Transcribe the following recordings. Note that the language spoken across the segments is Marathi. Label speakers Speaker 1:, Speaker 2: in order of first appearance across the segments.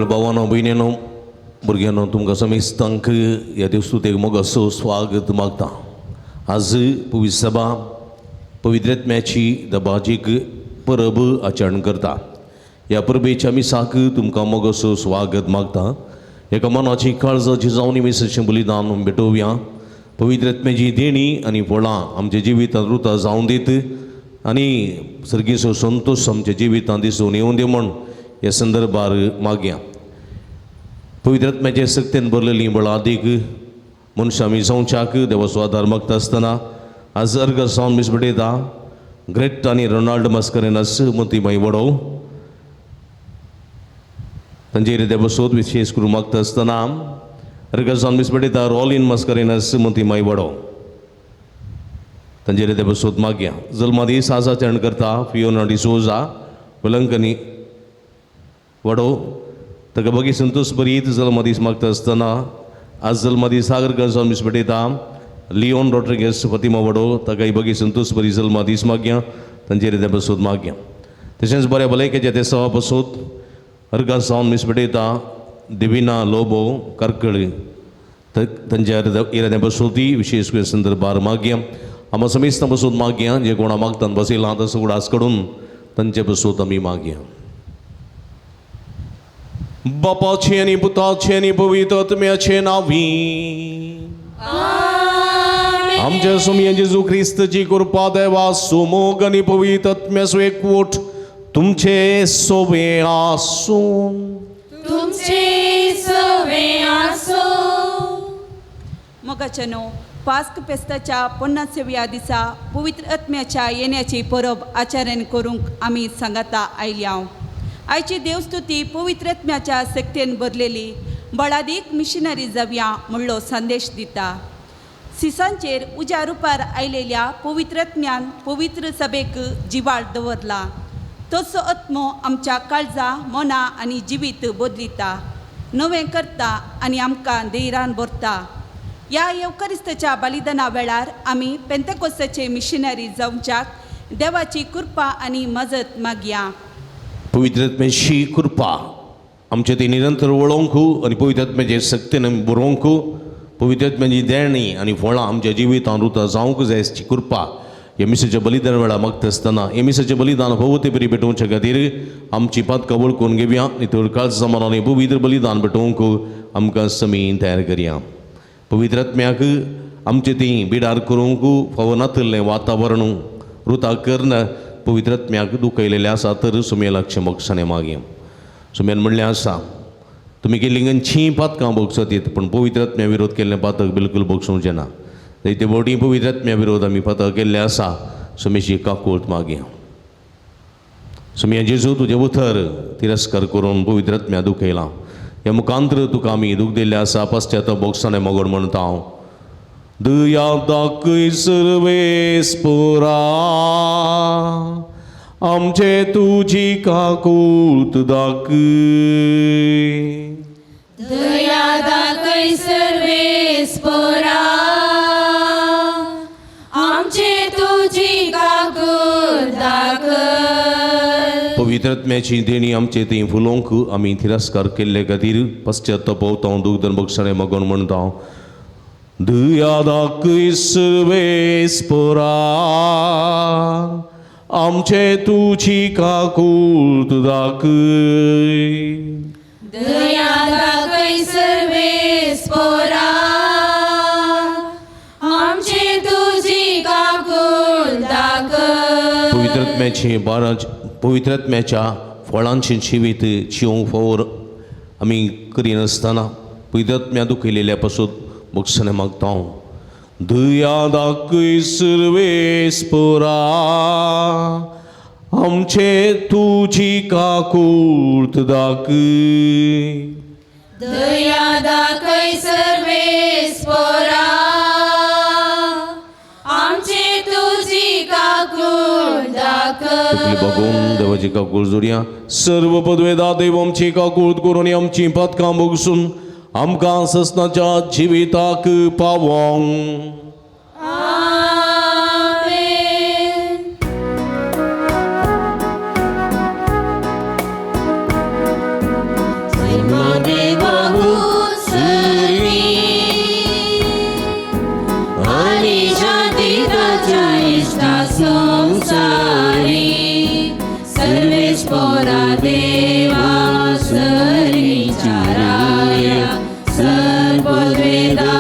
Speaker 1: भावांनो भयणींनो भुरग्यांनो तुमकां समेस्तांक ह्या दिवसूत एक मोगाचो स्वागत मागता। आज पवित्र सभा पवित्रत्म्याची दबाजीक परब आचरण करता। ह्या परबेच्या मिसाक तुमकां मोगाचो स्वागत मागता। एका मनाची काळजाची जावन मिसाचें बलिदान भेटोवया। पवित्रत्म्याची देणी आनी फळां आमच्या जिवितांत रुतां जावं दीत आनी सर्गेचो संतोष आमच्या जिवितांत दिसून येवं दी म्हण ह्या संदर्भार मागया। पवित्रत्म्याचे सक्तेन भरलेली बळादीक मनशां आमी जावच्याक देवाचो आदार मागता आसतना आज अर्ग सावन मिसबडयता ग्रेट आनी रोनाल्ड मास्करेनास मोतीबाई वडो तांचेर देवसोद विशेष करून मागता आसतना अर्ग सावन मिसबडयता रॉलिन मास्करेनास मोतीबाई वडो तांचेर देवसोद मागया। जल्मा दीस आज आचरण करता फियोना डिसोजा वलंकनी वडो ताका बगी संतोष बरीत जल्मा दीस मागता आसतना आज जल्मा दीस सागर गंजावन मिसबडयता लिओन रॉड्रिगेस फातिमा वडो ताकाय बगी संतोष बरी जल्मा दीस मागया तांचेर देवसोद मागया। तशेंच बऱ्या भलायकेच्या ते सवा पासून अर्गा सावन मिसबडयता दिविना लोबो करकळ तांचेर ह्या देवसोदी विशेष संदर्भार मागया। आमी समेस्तां पासून मागया जे कोणा मागतात बसयला तसो उडास कडून तांचे पासून आमी मागया। बापाचे आनी पुताचे आनी पवित्र आत्म्याचे नांवी आमच्या स्वामी जेजू ख्रिस्ताची कृपा देवा सुमोग आनी पवित्र आत्म्याचो एकवट तुमचे सोबे आसूं
Speaker 2: मोगाचनो पास्क फेस्ताच्या 50व्या दिसा पवित्र आत्म्याच्या येण्याची परब आचरण करूंक आमी सांगाता आयल्या। आयची देवस्तुती पवित्र आत्म्याच्या सक्तेन भरलेली बळादीक मिशनरी जावया म्हणलो संदेश दिता। सिसांचेर उज्या रुपार आयलेल्या पवित्र आत्म्यान पवित्र सभेक जिवाळ दवरला। तसो आत्मो आमच्या काळजा मना आनी जिवीत बदलिता नवें करता आनी आमकां धैर्यान भरता। ह्या येवकारिस्ताच्या बलिदाना वेळार आमी पेंतेकोस्ताचे मिशनरी जावच्याक देवाची कृपा आनी मजत मागया।
Speaker 1: पवित्र आत्म्याची कृपा आमचे ती निरंतर वळोवंक आनी पवित्र आत्म्याचे सक्तीन बरोवंक पवित्र आत्म्याची देणी आनी फळां आमच्या जिवितांत रुतां जावंक जाय अशी कृपा ह्या मिसाच्या बलिदान वेळा मागता आसतना हे मिसाचें बलिदान भोवते बरी भेटोवचे खातीर आमची पातकां वळखून घेवया नितळ काळ जमानांनी पवित्र बलिदान भेटोवंक आमकां समी तयार करया। पवित्र आत्म्याक आमचे ती बिडार करूंक फावो नातल्लें वातावरण रुतां कर्ण पवित्र आत्म्याक दुखयलेलें आसा तर सुमेल लक्ष मोक्षाने मागया। सुमेन म्हणलें आसा तुमी केल्लीं पातकां बोगसत येत पण पवित्र आत्म्या विरोध केल्लें पातक बिलकुल बोगसूंचें ना। ते बोटी पवित्र आत्म्या विरोध आमी पातक केल्लें आसा सुमेची काकूळट मागया। सुमिया जेजू तुजे उथर तिरस्कार करून पवित्र आत्म्या दुखयला ह्या मुखांतर तुका आमी दूख दिल्लें आसा पश्चाताप बोगसाने मोगोड म्हणटा हांव। दया दाखय सर्वेस्परा आमचे तुझी काकूत दाखय.
Speaker 3: दया दाखय सर्वेस्परा, आमचे तुझी काकूत दाखय.
Speaker 1: पवित्र आत्म्याची देणी आमचे ती फुलोंक आमी तिरस्कार केल्ले खातीर पश्चात्तापवता दूख दनभक्षणे मागून म्हणटा. दया दाखय सर्वेस्परा, आमचे तुझी काकूत दाखय.
Speaker 3: दया दाखय सर्वेस्परा, आमचे तुझी काकूत दाखय.
Speaker 1: पवित्र आत्म्याच्या फळांची जिवीत जिवंक फावोर आमी करिनासतना पवित्र आत्म्या दुखयलेल्या पासून मोक्षणे मागता. दया दाखय सर्वेस्परा, आमचे तुझी काकूत दाखय.
Speaker 3: दया दाखय सर्वेस्परा, आमचे तुझी काकूत दाखय.
Speaker 1: बघून देवाची काकूळ जोडया. सर्व पदवेदा देव आमची काकूळ करून आमची पदकां बगसून आमकां ससनाच्या जिविताक पावोंक.
Speaker 3: आमेन. देवाहू सर्वी आणि जातीताच्या इष्टा संसारी सर्वेस्परा देवा सरिचाराया सर्ववेदा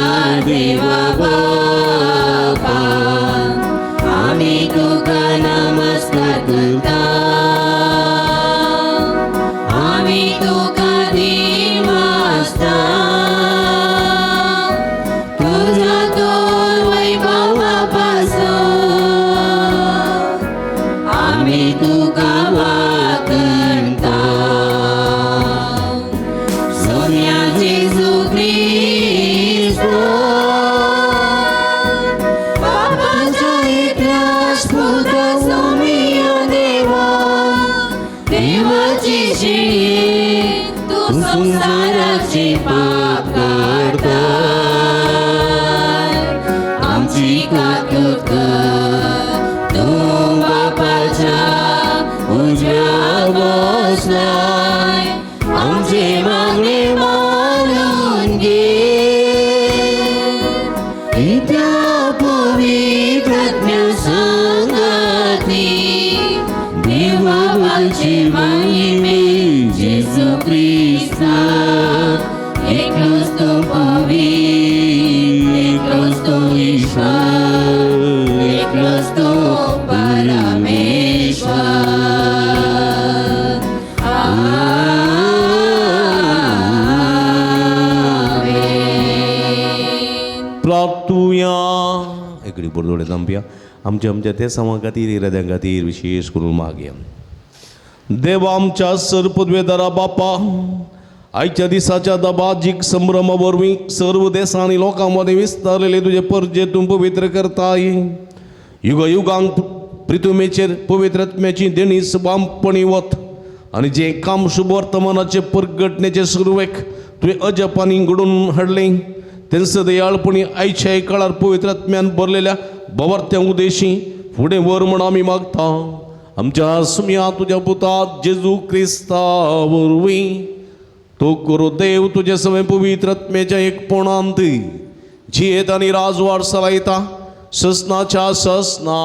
Speaker 3: देवा बापा आम्ही तुका नमस्कार करता. आम्ही तुका दिमास्ता. तुझा तोर वैभवापासून आम्ही तुका वाकणता. सोन्या जेजू ख्रिस्तो पापाच्या इतिहास पुता सोमिया देवा देवाची शेळी तू संसाराचे पाप करता. आमची काकूत कर तू बापाच्या उजव्या बसलाय. आमचे मागणे मानून घे. इत्या पवित्र आत्म्या संगती देवाची महिमे जेजू ख्रिस्ता एकलोच तो पवित्र एकलोच तो ईश्वर एकलोच तो परमेश्वर. आमेन.
Speaker 1: प्रार्थुया. एकडी बोरदोडे तांपया. आमच्या ते समा खातीर हृदयां खातीर विशेष करून मागया. देवा आमच्या सर्पद्वेदारा बापा, आयच्या दिसाच्या दबाजीक संभ्रमा वरवीं सर्व देशां आनी लोकांमध्ये विस्तारलेले तुझे परजे तूं पवित्र करताय. युगांक प्रितुमेचेर पवित्र आत्म्याची देणी सबामपणी वत आनी जे काम शुभ वर्तमानाचे परगटणेचे सुरवेक तुवें अजपांनी घडून हाडलें तें सदयाळपणी आयच्या काळार पवित्र आत्म्यान भरलेल्या भवार्थ्या उद्देशी फुडें व्हर म्हण आमी मागता. आमच्या सुमया तुज्या पुता जेजू क्रिस्ता वरवीं तो करो देव तुजे सगळे पवित्र आत्म्याच्या एकपणांत जियेत आनी राजवाड चलयता ससनाच्या ससना.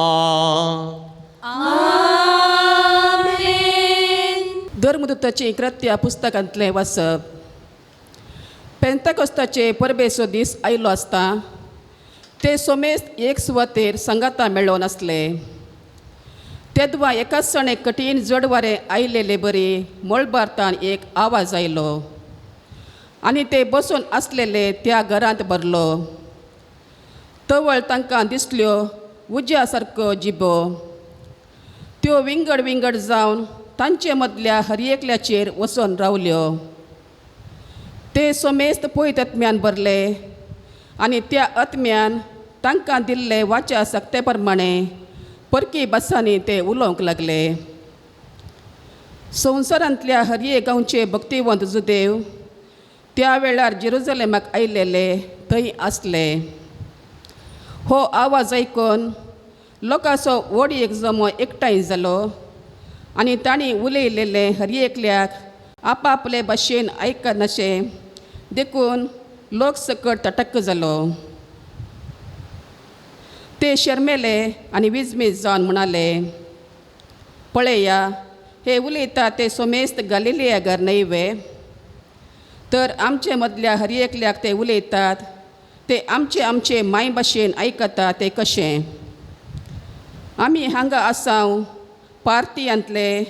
Speaker 3: आमेन.
Speaker 4: धर्मदूताची कृत्या पुस्तकांतलें वाचप. पेंतकोस्ताचे परबेचो दीस आयलो आसता ते सोमेस्त एक सुवातेर संगाता मेळ्ळो नासले. तेदवा एकाच सणे कठीण जड वारें आयलेले बरी मोळबारतान एक आवाज आयलो आनी ते बसून आसलेले त्या घरांत भरलो. तवळ तांकां दिसल्यो उज्या सारको जिबो. त्यो विंगड विंगड जावन तांचे मदल्या हरएकल्याचेर वचून रावल्यो. ते सोमेस्त पवित्र आत्म्यान भरले आनी त्या आत्म्यान तांकां दिल्ले वाच्या सक्ते प्रमाणे परकी भासांनी ते उलोवंक लागले. संवसारांतल्या हर एक गांवचे भक्तिवंत जुदेव त्या वेळार जेरुजलेमाक आयिल्ले थंय आसले. हो आवाज आयकून लोकांचो व्हड एक जमो एकठांय जालो आनी तांणी उलयलेले हर एकल्याक आपापले भाशेन आयकनाशें देखून लोक सकट तटक्क जालो. ते शर्मेले आनी विजमीत जावन म्हणाले, पळया, हे उलयता ते सोमेस्त गलिलियागर न्हयवे? तर आमचे मदल्या हर एकल्याक ते उलयतात ते आमचे माय भाशेन आयकता ते कशें? आमी हांगा आसांव पार्थियांतले,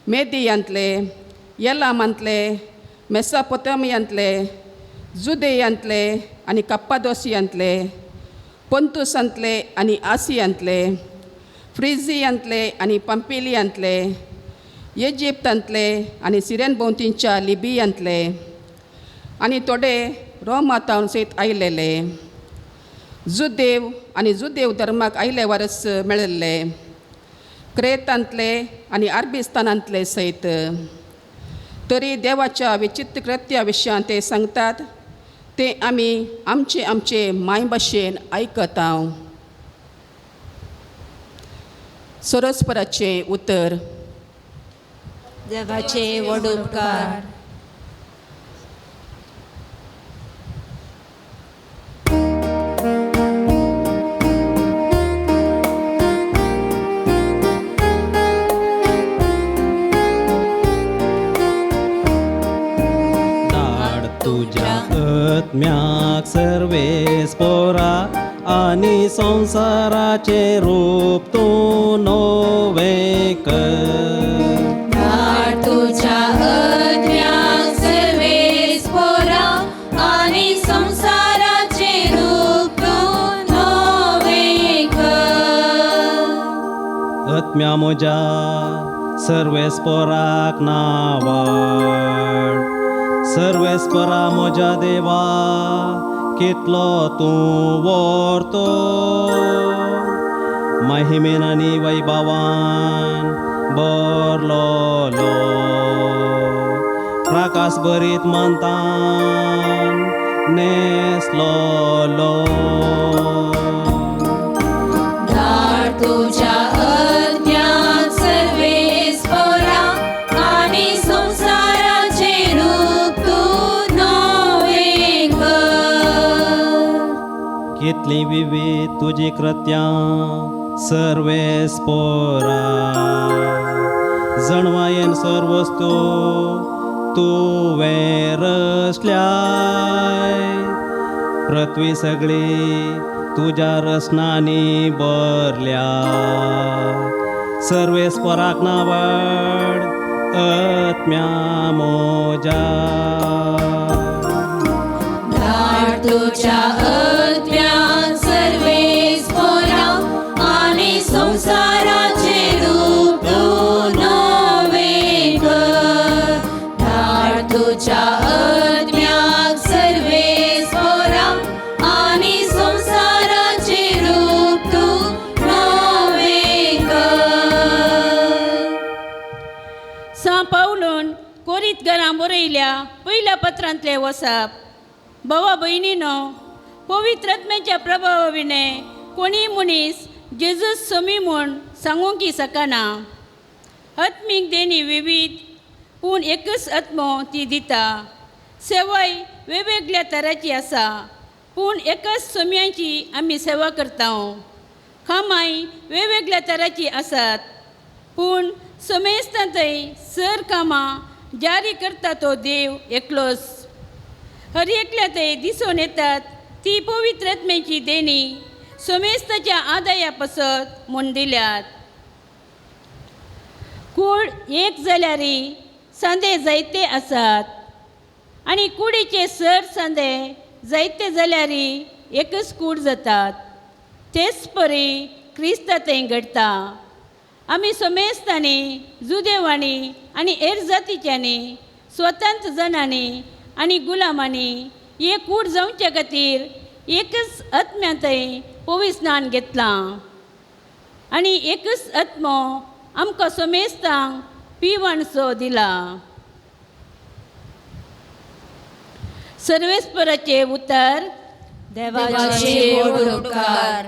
Speaker 4: मेदियांतले, येलामांतले, मेसोपोटामियांतले, जुदेयांतले आनी कप्पादोसियांतले, पंतुसांतले आनी आसियांतले, फ्रिजियांतले आनी पंपिलियांतले, इजिप्तांतले आनी सिरेन भोंवतींच्या लिबियांतले आनी थोडे रोमातावन सयत आयिल्ले, जुदेव आनी जुदेव धर्माक आयिल्ले वरस मेळिल्ले, क्रेतांतले आनी अरबिस्तानांतले सयत. तरी देवाच्या विचित्र कृत्या विशयान ते सांगतात ते आमी आमचे माय भाशेन आयकता. सरस्वराचें उतर.
Speaker 3: देवाचे व्हड उपकार.
Speaker 5: तुझ्या आत्म्याक सर्वेस पोरा आणि संसाराचे रूप तू नवे कर.
Speaker 3: तुझ्या आत्म्याक सर्वेस पोरा आणि संसाराचे रूप तू नवे कर.
Speaker 5: आत्म्या म्हज्या सर्वेस पोराक नावाड. सर्वेस्परा म्हज्या देवा कितलो तूं व्हरतो. महिमेन आनी वैभवान भरलोलो. प्रकाश भरीत मंतान नेसलोलो.
Speaker 3: तुझ्या आत्म्याक सर्वेस पोरा आणि संसाराचे रूप तू नवे कर.
Speaker 5: कितली विविध तुजी कृत्यां सर्वेस पोरा. जणवायेन सर्वस्तू तुवें रचल्याय. पृथ्वी सगळी तुज्या रचनांनी भरल्या. सर्वेस्पराक नावाड आत्म्या म्हज्या.
Speaker 3: तुझ्या आत्म्याक सर्वेस पोरा आणि संसाराचे रूप तू नवे कर. तुझ्या आत्म्याक सर्वेस पोरा आणि संसाराचे रूप तू नवे कर.
Speaker 2: सा पावलोन कोरीत घरां बरयल्या पयल्या पत्रांतले वचप. भावा भयणीनो, पवित्र आत्म्याच्या प्रभावा विणे कोणी मनीस जेजूस समी म्हूण सांगूंक शकना. आत्मीक देणी विविध पूण एकच आत्मो ती दिता. सेवाय वेगवेगळ्या तराची आसा पूण एकच सोम्यांची आमी सेवा करता. कामाय वेगवेगळ्या तराची आसात पूण समेस्तांतय सर कामां जारी करता तो देव एकलोच. हर एकल्या ते दिसून येतात ती पवित्र आत्म्याची देणी समेस्ताच्या आदाया पासत म्हूण दिल्यात. कूड एक जाल्यारी सांदे जायते आसात आनी कुडीचे सर सांदे जायते जाल्यारी एकच कूड जातात. तेच परी क्रिस्तांतय घडटा. आमी समेस्तांनी जुदेवांनी आनी हेर जातीच्यांनी स्वतंत्र जणांनी आनी गुलामांनी हे कूड जावचे खातीर एकच आत्म्यांतय पवित्र स्नान घेतलां. आनी एकच आत्मो आमकां समेस्तांक
Speaker 3: पिवणसो दिला. सर्वेस्पराचे उतर देवाचे गोड उपकार.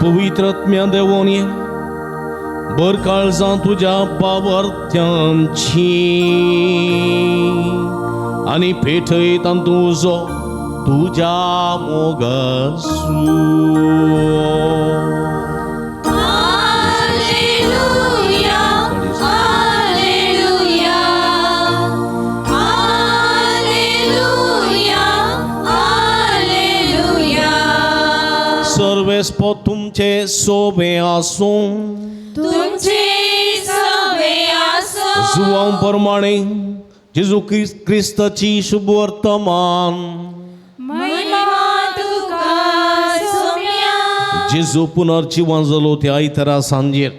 Speaker 1: पवित्रत्म्या देवोनी बर काळजां तुज्या बावर्त्यांची आनी पेठयता तुजो तुज्या मोगासू. सर्वेस्पो तुमचे सोबे आसूं जुवां प्रमाणे जेजू क्रिस्ताची शुभ वर्तमान जेजू पुनर्जिवां जालो त्या आयतारा सांजेर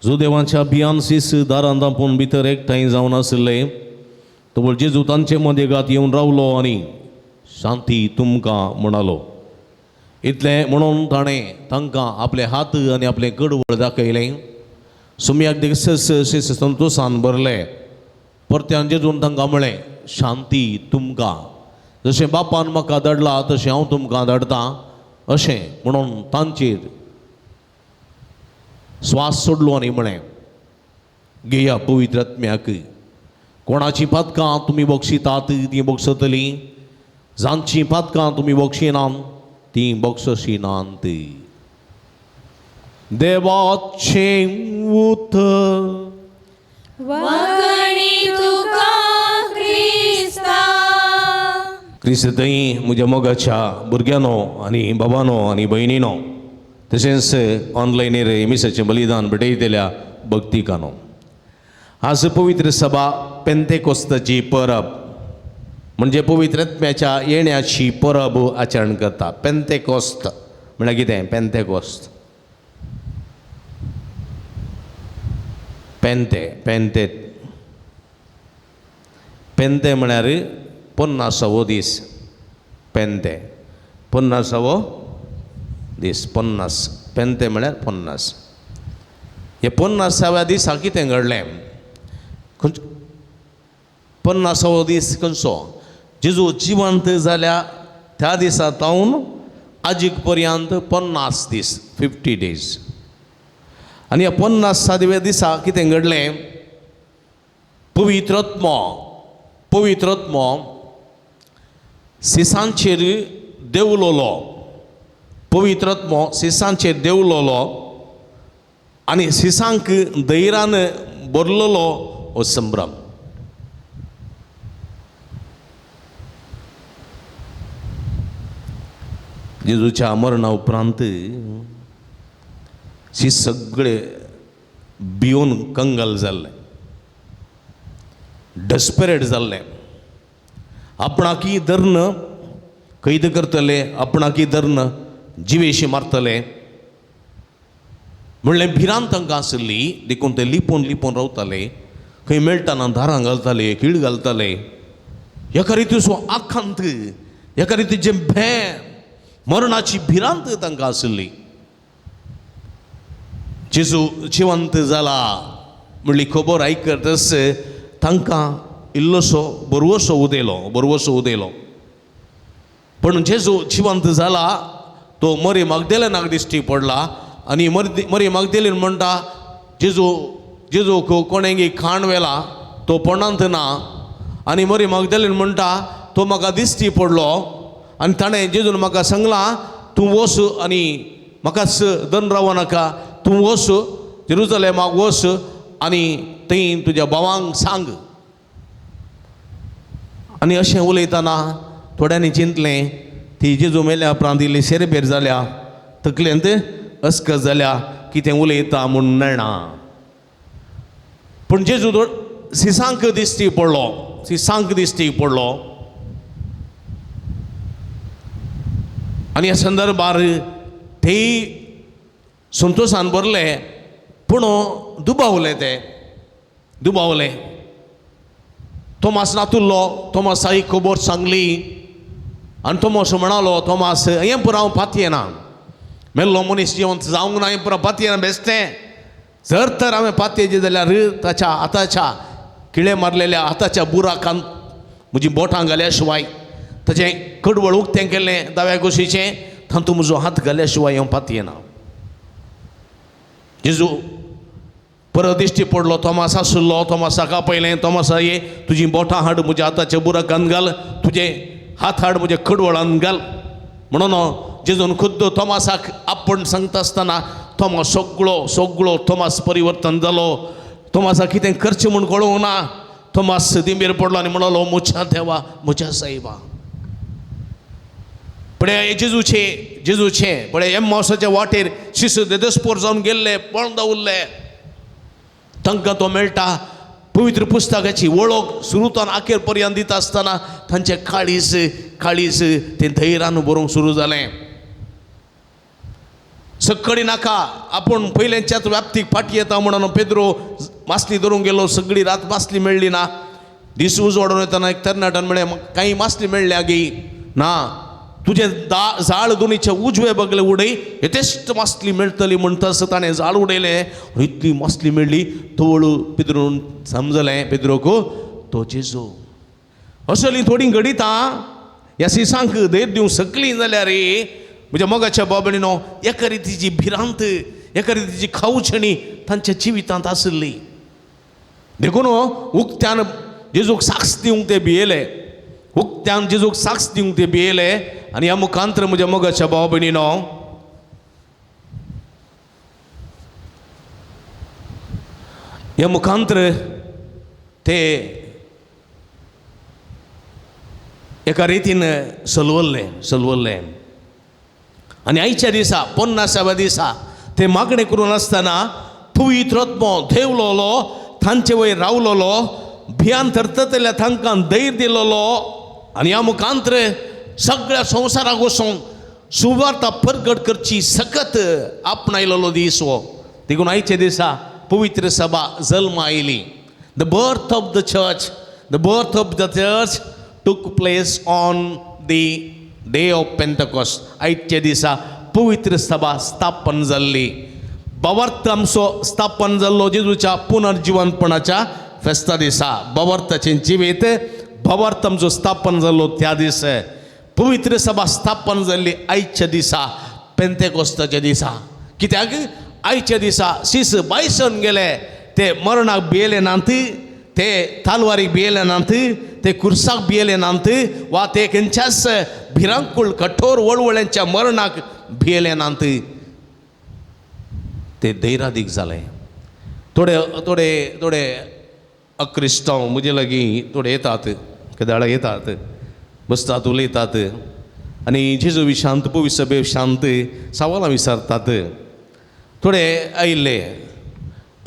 Speaker 1: जो देवाच्या बियानसीस दारां दापून भितर एकठांय जावन आसले तो जेजू तांचे मदेगात येवन रावलो आनी शांती तुमकां म्हणालो. इतलें म्हणून ताणें तांकां आपले हात आनी आपलें कडवळ दाखयलें. सुमयाक दिसस संतोशान भरले. परत्यान जेजून तांकां म्हळें, शांती तुमकां. जशें बापान म्हाका धाडला तशें हांव तुमकां धाडटां. अशें म्हणून तांचेर स्वास सोडलो आनी म्हळें, घेया पवित्र आत्म्याक. कोणाची पातकां तुमी बक्षितात तीं बक्षतलीं, जांची पातकां तुमी बक्षिनात तीं बक्षशिनात. देवाचें उतर.
Speaker 3: वखणी तुका क्रिस्ता.
Speaker 1: क्रिस्तई म्हज्या मोगाच्या भुरग्यानो आनी बाबानो आनी भयणीनो, तशेंच ऑनलायनीर एमिसाचें बलिदान भेटयतल्या भक्तिकानो, आज पवित्र सभा पेंतेकोस्ताची परब म्हणजे पवित्र आत्म्याच्या येण्याची परब आचरण करता. पेंतेकोस्त म्हळ्यार कितें? पेंतेकोस्त पेंते पेंते म्हळ्यार 50वो दीस. पेंते 50वो दीस. 50 पेंते म्हळ्यार 50. हे 50व्या दिसा कितें घडलें? 50वो दीस खंयचो? जेजू जिवंत जाल्या त्या दिसा तावन आजीक पर्यंत 50 दीस, 50 days. आनी ह्या 50व्या दिसा कितें घडलें? पवित्र आत्मो सिसांचेर देवलोलो. पवित्र आत्मो सिसांचेर देवलोलो आनी सिसांक धैर्यान भरलेलो हो संभ्रम. जेजूच्या मरणा उपरांत शी सगळे भिवन कंगाल जाल्ले, डेस्परेट जाल्ले. आपणाकी धरन कैद करतले, आपणाकी धरन जिवेशी मारतले म्हणलें भिरांत तांकां आसली. देखून ते लिपोवन रावताले. खंय मेळटाना दारां घालताले, कीड घालताले. एका रितीचो आखांत, एका रितीचें भॅ मरणाची भिरांत तांकां आसली. जेजू जिवंत जाला म्हणली खबर आयकतच तांकां इल्लोसो बरवसो उदेलो. पण जेजू जिवंत जाला तो मरी मागदलेनाक दिश्टी पडला. आनी मरी मागदलेन म्हणटा, जेजूक कोणेंगी खाण वेला तो पोंडांत ना. आनी मरी मागदलेन म्हणटा, तो म्हाका दिश्टी पडलो आनी ताणें जेजून म्हाका सांगलां, तूं वच आनी म्हाकाच दन रावं नाका, तूं वच जेरुसलेमाक वच आनी थंय तुज्या भावांक सांग. आनी अशें उलयतना थोड्यांनी चिंतलें, ती जेजू मेल्या उपरांत इल्ली सेरबेर जाल्या, तकलेंत अस्कस जाल्या, कितें उलयता म्हूण मेळना. पूण जेजू सिसांक दिश्टी पडलो. आनी ह्या संदर्भार ते संतोशान भरले, पूण दुबावले. तोमास नातुल्लो, तोमासाई खबर सांगली आनी तोमास म्हणालो, तोमास हें पुरो हांव पातयेना. मेल्लो मनीस जिवंत जावंक ना, हें पुरो पातयेना बेश्टें. जर तर हांवें पातयेचें जाल्यार ताच्या हाताच्या किळे मारलेल्या हाताच्या बुराकांत म्हजी बोटां घाल्या शिवाय, ताचें कडवळ उक्तें केल्लें दाव्या कुशीचें, तातूंत म्हजो हात घाल्या शिवाय हांव पातयेना. जेजू परत दिश्टी पडलो. तोमास आसलो. तोमासाक आपयलें. तोमासा ये तुजीं बोटां हाड म्हज्या हाताच्या बुराकांत घाल, तुजे हात हाड म्हज्या कडवळांत घाल. म्हणून जेजून खुद्द तोमासाक आपूण सांगता आसतना तोमास सगळो तोमास परिवर्तन जालो. तोमासाक कितें करचें म्हूण कळूंक ना. तोमास दिंबेर पडलो आनी म्हणलो, म्हज्या देवा, म्हज्या सायबा. पळय जेजूचे पळय एम्माउसाच्या वाटेर शिशू देदस्पोर जावन गेल्ले, पळोवन उरले. तांकां तो मेळटा. पवित्र पुस्तकाची वळख सुरूतान आखेर पर्यंत दिता आसतना तांचें काळीज तें धैर्यान बरोवंक सुरू जालें. सकळी नाका आपण पहिल्यांच्याच व्याप्तीक फाटी येता म्हणून पेद्रो मासली धरून गेलो. सगळी रात मासली मेळ्ळी ना. दीस उजवाडून येताना एक तरणाटन म्हळे मग काही मासली मेळ्ळ्या गी ना. तुझे जाळ दोन्हीच्या उजवे बगले उडय यथेष्ट मासली मेळटली म्हणटस ताणें जाळ उडयलें. इतली मासली मेळ्ळी. तवळू पेद्रून समजलें पेद्रोको तो जेजू. असली थोडी गडितां ह्या सिसांक धैर्य दिवंक शकली जाल्यार म्हज्या मोगाच्या बाबणीनो एका रितीची भिरांत एका रितीची खाऊछणी तांच्या जिवितांत आसली. देखून उक्त्यान जेजूक साक्ष दिवंक ते भियेले. उक्त्यान जेजूक साक्ष दिवंक ते भियेले. आनी ह्या मुखांतर म्हज्या मोगाच्या भाव भयणीनो ह्या मुखांतर ते एका रितीन सलवल्ले आनी आयच्या दिसा 50व्या दिसा ते मागणे करून आसतना पवित्र आत्मो देवलोलो तांचे वयर रावलोलो. भियान तरतले तांकां धैर्य दिलोलो. आनी ह्या मुखांतर सगळ्या संवसाराक वचून सुवार्ता परगट करची सकत आपणायलोलो दीस हो. देखून आयच्या दिसा पवित्र सभा जल्म oily. The birth of the church took place on the day of Pentecost. आयच्या दिसा पवित्र सभा स्थापन जाल्ली. भावार्थ आमचो स्थापन जाल्लो जेजूच्या पुनर्जीवनपणाच्या फेस्ता दिसा. भावार्थाचें जिवीत भावार्थ आमचो स्थापन जाल्लो त्या दीस पवित्र सभा स्थापन जाल्ली आयच्या दिसा पेंतेकोस्ताच्या दिसा. कित्याक आयच्या दिसा शीस बायसन गेले ते मरणाक भियेले नात. ते तालवारीक भियेले नात. ते कुर्साक भियेले नात. वा ते खंयच्याच भिरांकूळ कठोर वळवळ्यांच्या मरणाक भियेले नात. ते धैर्यादीक जाले. थोडे थोडे थोडे अक्रिस्तांव म्हजे लागीं थोडे येतात केदाळा येतात बसतात उलयतात आनी जेजू विशांत पवित्र सभे शांत सवालां विचारतात. थोडे आयिल्ले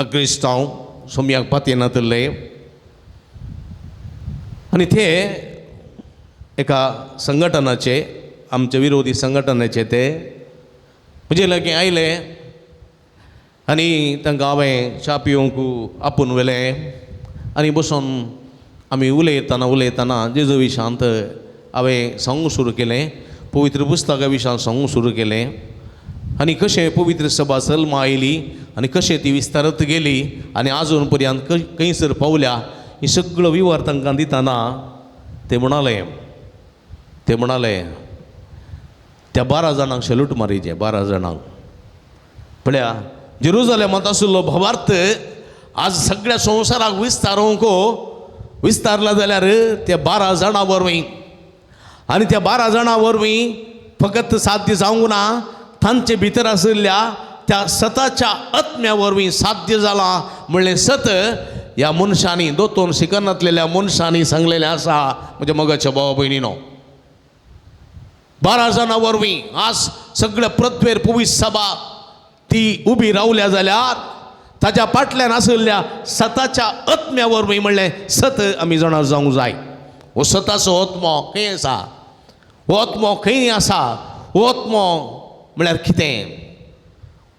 Speaker 1: अक्रिस्तांव सोमयाक पातयेनातले आनी ते एका संघटनाचे आमचे विरोधी संघटनाचे ते म्हजे लागीं आयले आनी तांकां हांवें च्या पिवंक आपूण व्हेलें आनी बसून आमी उलयतना जेजू विशांत हांवें सांगूंक सुरू केलें. पवित्र पुस्तका विशयान सांगूंक सुरू केलें आनी कशें पवित्र सभा जल्म आयली आनी कशें ती विस्तारत गेली आनी आजून पर्यंत खंयसर पावल्या ही सगळो विवर तांकां दितना ते म्हणाले त्या 12 जाणांक सॅल्यूट मारीचे. 12 जाणांक पळया जेरुजलेमांत आशिल्लो भावार्थ आज सगळ्या संवसाराक विस्तारला जाल्यार त्या 12 जाणां वरवीं आनी त्या 12 जाणां वरवीं फकत साध्य जावंक ना तांचे भितर आशिल्ल्या त्या सताच्या आत्म्या वरवीं साध्य जालां. म्हणलें सत ह्या मनशांनी दोतोन शिकनातलेल्या मनशांनी सांगलेलें आसा. म्हज्या मोगाच्या भावा भयणीनो 12 जाणां वरवीं आज सगळ्या पृथ्वेर पवित्र सभा ती उबी रावल्या जाल्यार ताच्या फाटल्यान आशिल्ल्या सताच्या आत्म्या वरवीं म्हणलें सत आमी जाणा जावंक जाय. हो सताचो आत्मो खंय आसा? हो आत्मो खंय आसा? हो आत्मो म्हळ्यार कितें?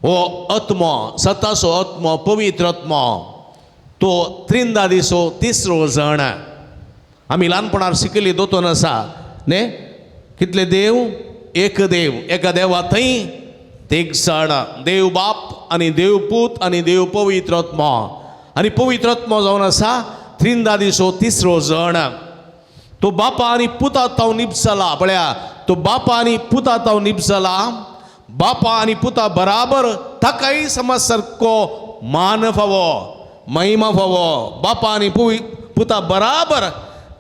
Speaker 1: हो आत्मो सताचो आत्मो पवित्र आत्मो तो त्रिंदा दिसो तिसरो जण. आमी ल्हानपणांत शिकली दोतोन आसा न्ही कितले देव एक देव एका देवा थंय एक जण देव बाप आनी देव पूत आनी देव पवित्र आत्मा आनी पवित्र आत्मा जावन आसा त्रिंदा दिसो तिसरो जण. तो बापा आनी पुता ताव निपजला. पळया तो बापा आनी पुता ताव निपजला. बापा आनी पुता बराबर ताकाय समज सारको मान फावो महिमा फावो. बापा आनी पुता बराबर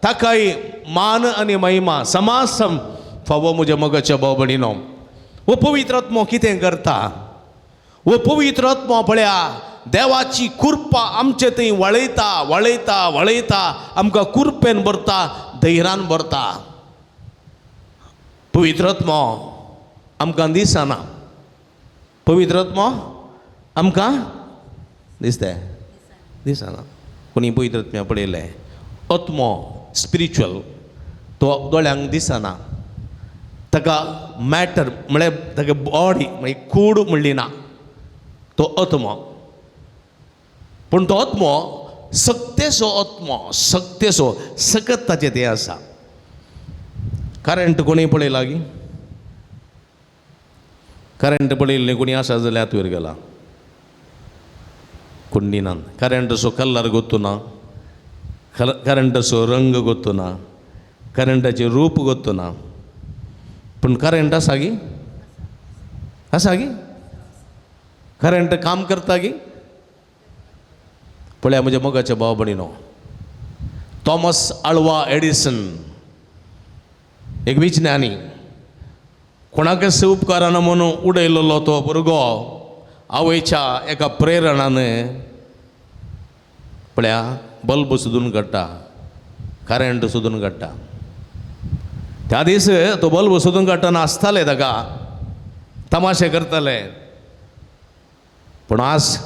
Speaker 1: ताकाय मान आनी महिमा समासम फावो. म्हज्या मोगाच्या भाव भयणीनो हो पवित्र आत्मो कितें करता? हो पवित्र आत्मो पळया देवाची कृपा आमचे थंय वळयता आमकां कृपेन भरता धैर्यान भरता. पवित्र आत्मो आमकां दिसना. पवित्र आत्मो आमकां दिसना. कोणी पवित्र आत्म्या पळयलें आत्मो स्पिरिच्युअल तो दोळ्यांक दिसना. ताका मॅटर म्हळ्यार ताका बॉडी म्हणजे कूड म्हणली ना, तो आत्मो. पूण तो आत्मो सक्तेसो आत्मो, सक्तेसो सकत ताचें तें आसा. करंट कोणी पळयला गी? करंट पळयल्लें कोणी आसा जाल्यार हात वयर गेला. कुंडिनान करंटसो कलर ಗೊತ್ತು ना, करंटसो रंग ಗೊತ್ತು ना, करंटाचे रूप ಗೊತ್ತು ना, पण करंट आसा गी? आसा गी? करंट काम करता गी? पळया म्हज्या मोगाच्या भाव भयणीनो, थॉमस आल्वा एडिसन एक विज्ञानी, कोणाकच उपकारान म्हणून उडयल्लो तो भुरगो आवयच्या एका प्रेरणान पळया बल्ब सोदून काडटा, करंट सोदून काडटा. त्या दीस तो बल्ब सोदून काडटना आसताले ताका तमाशे करताले. पण आज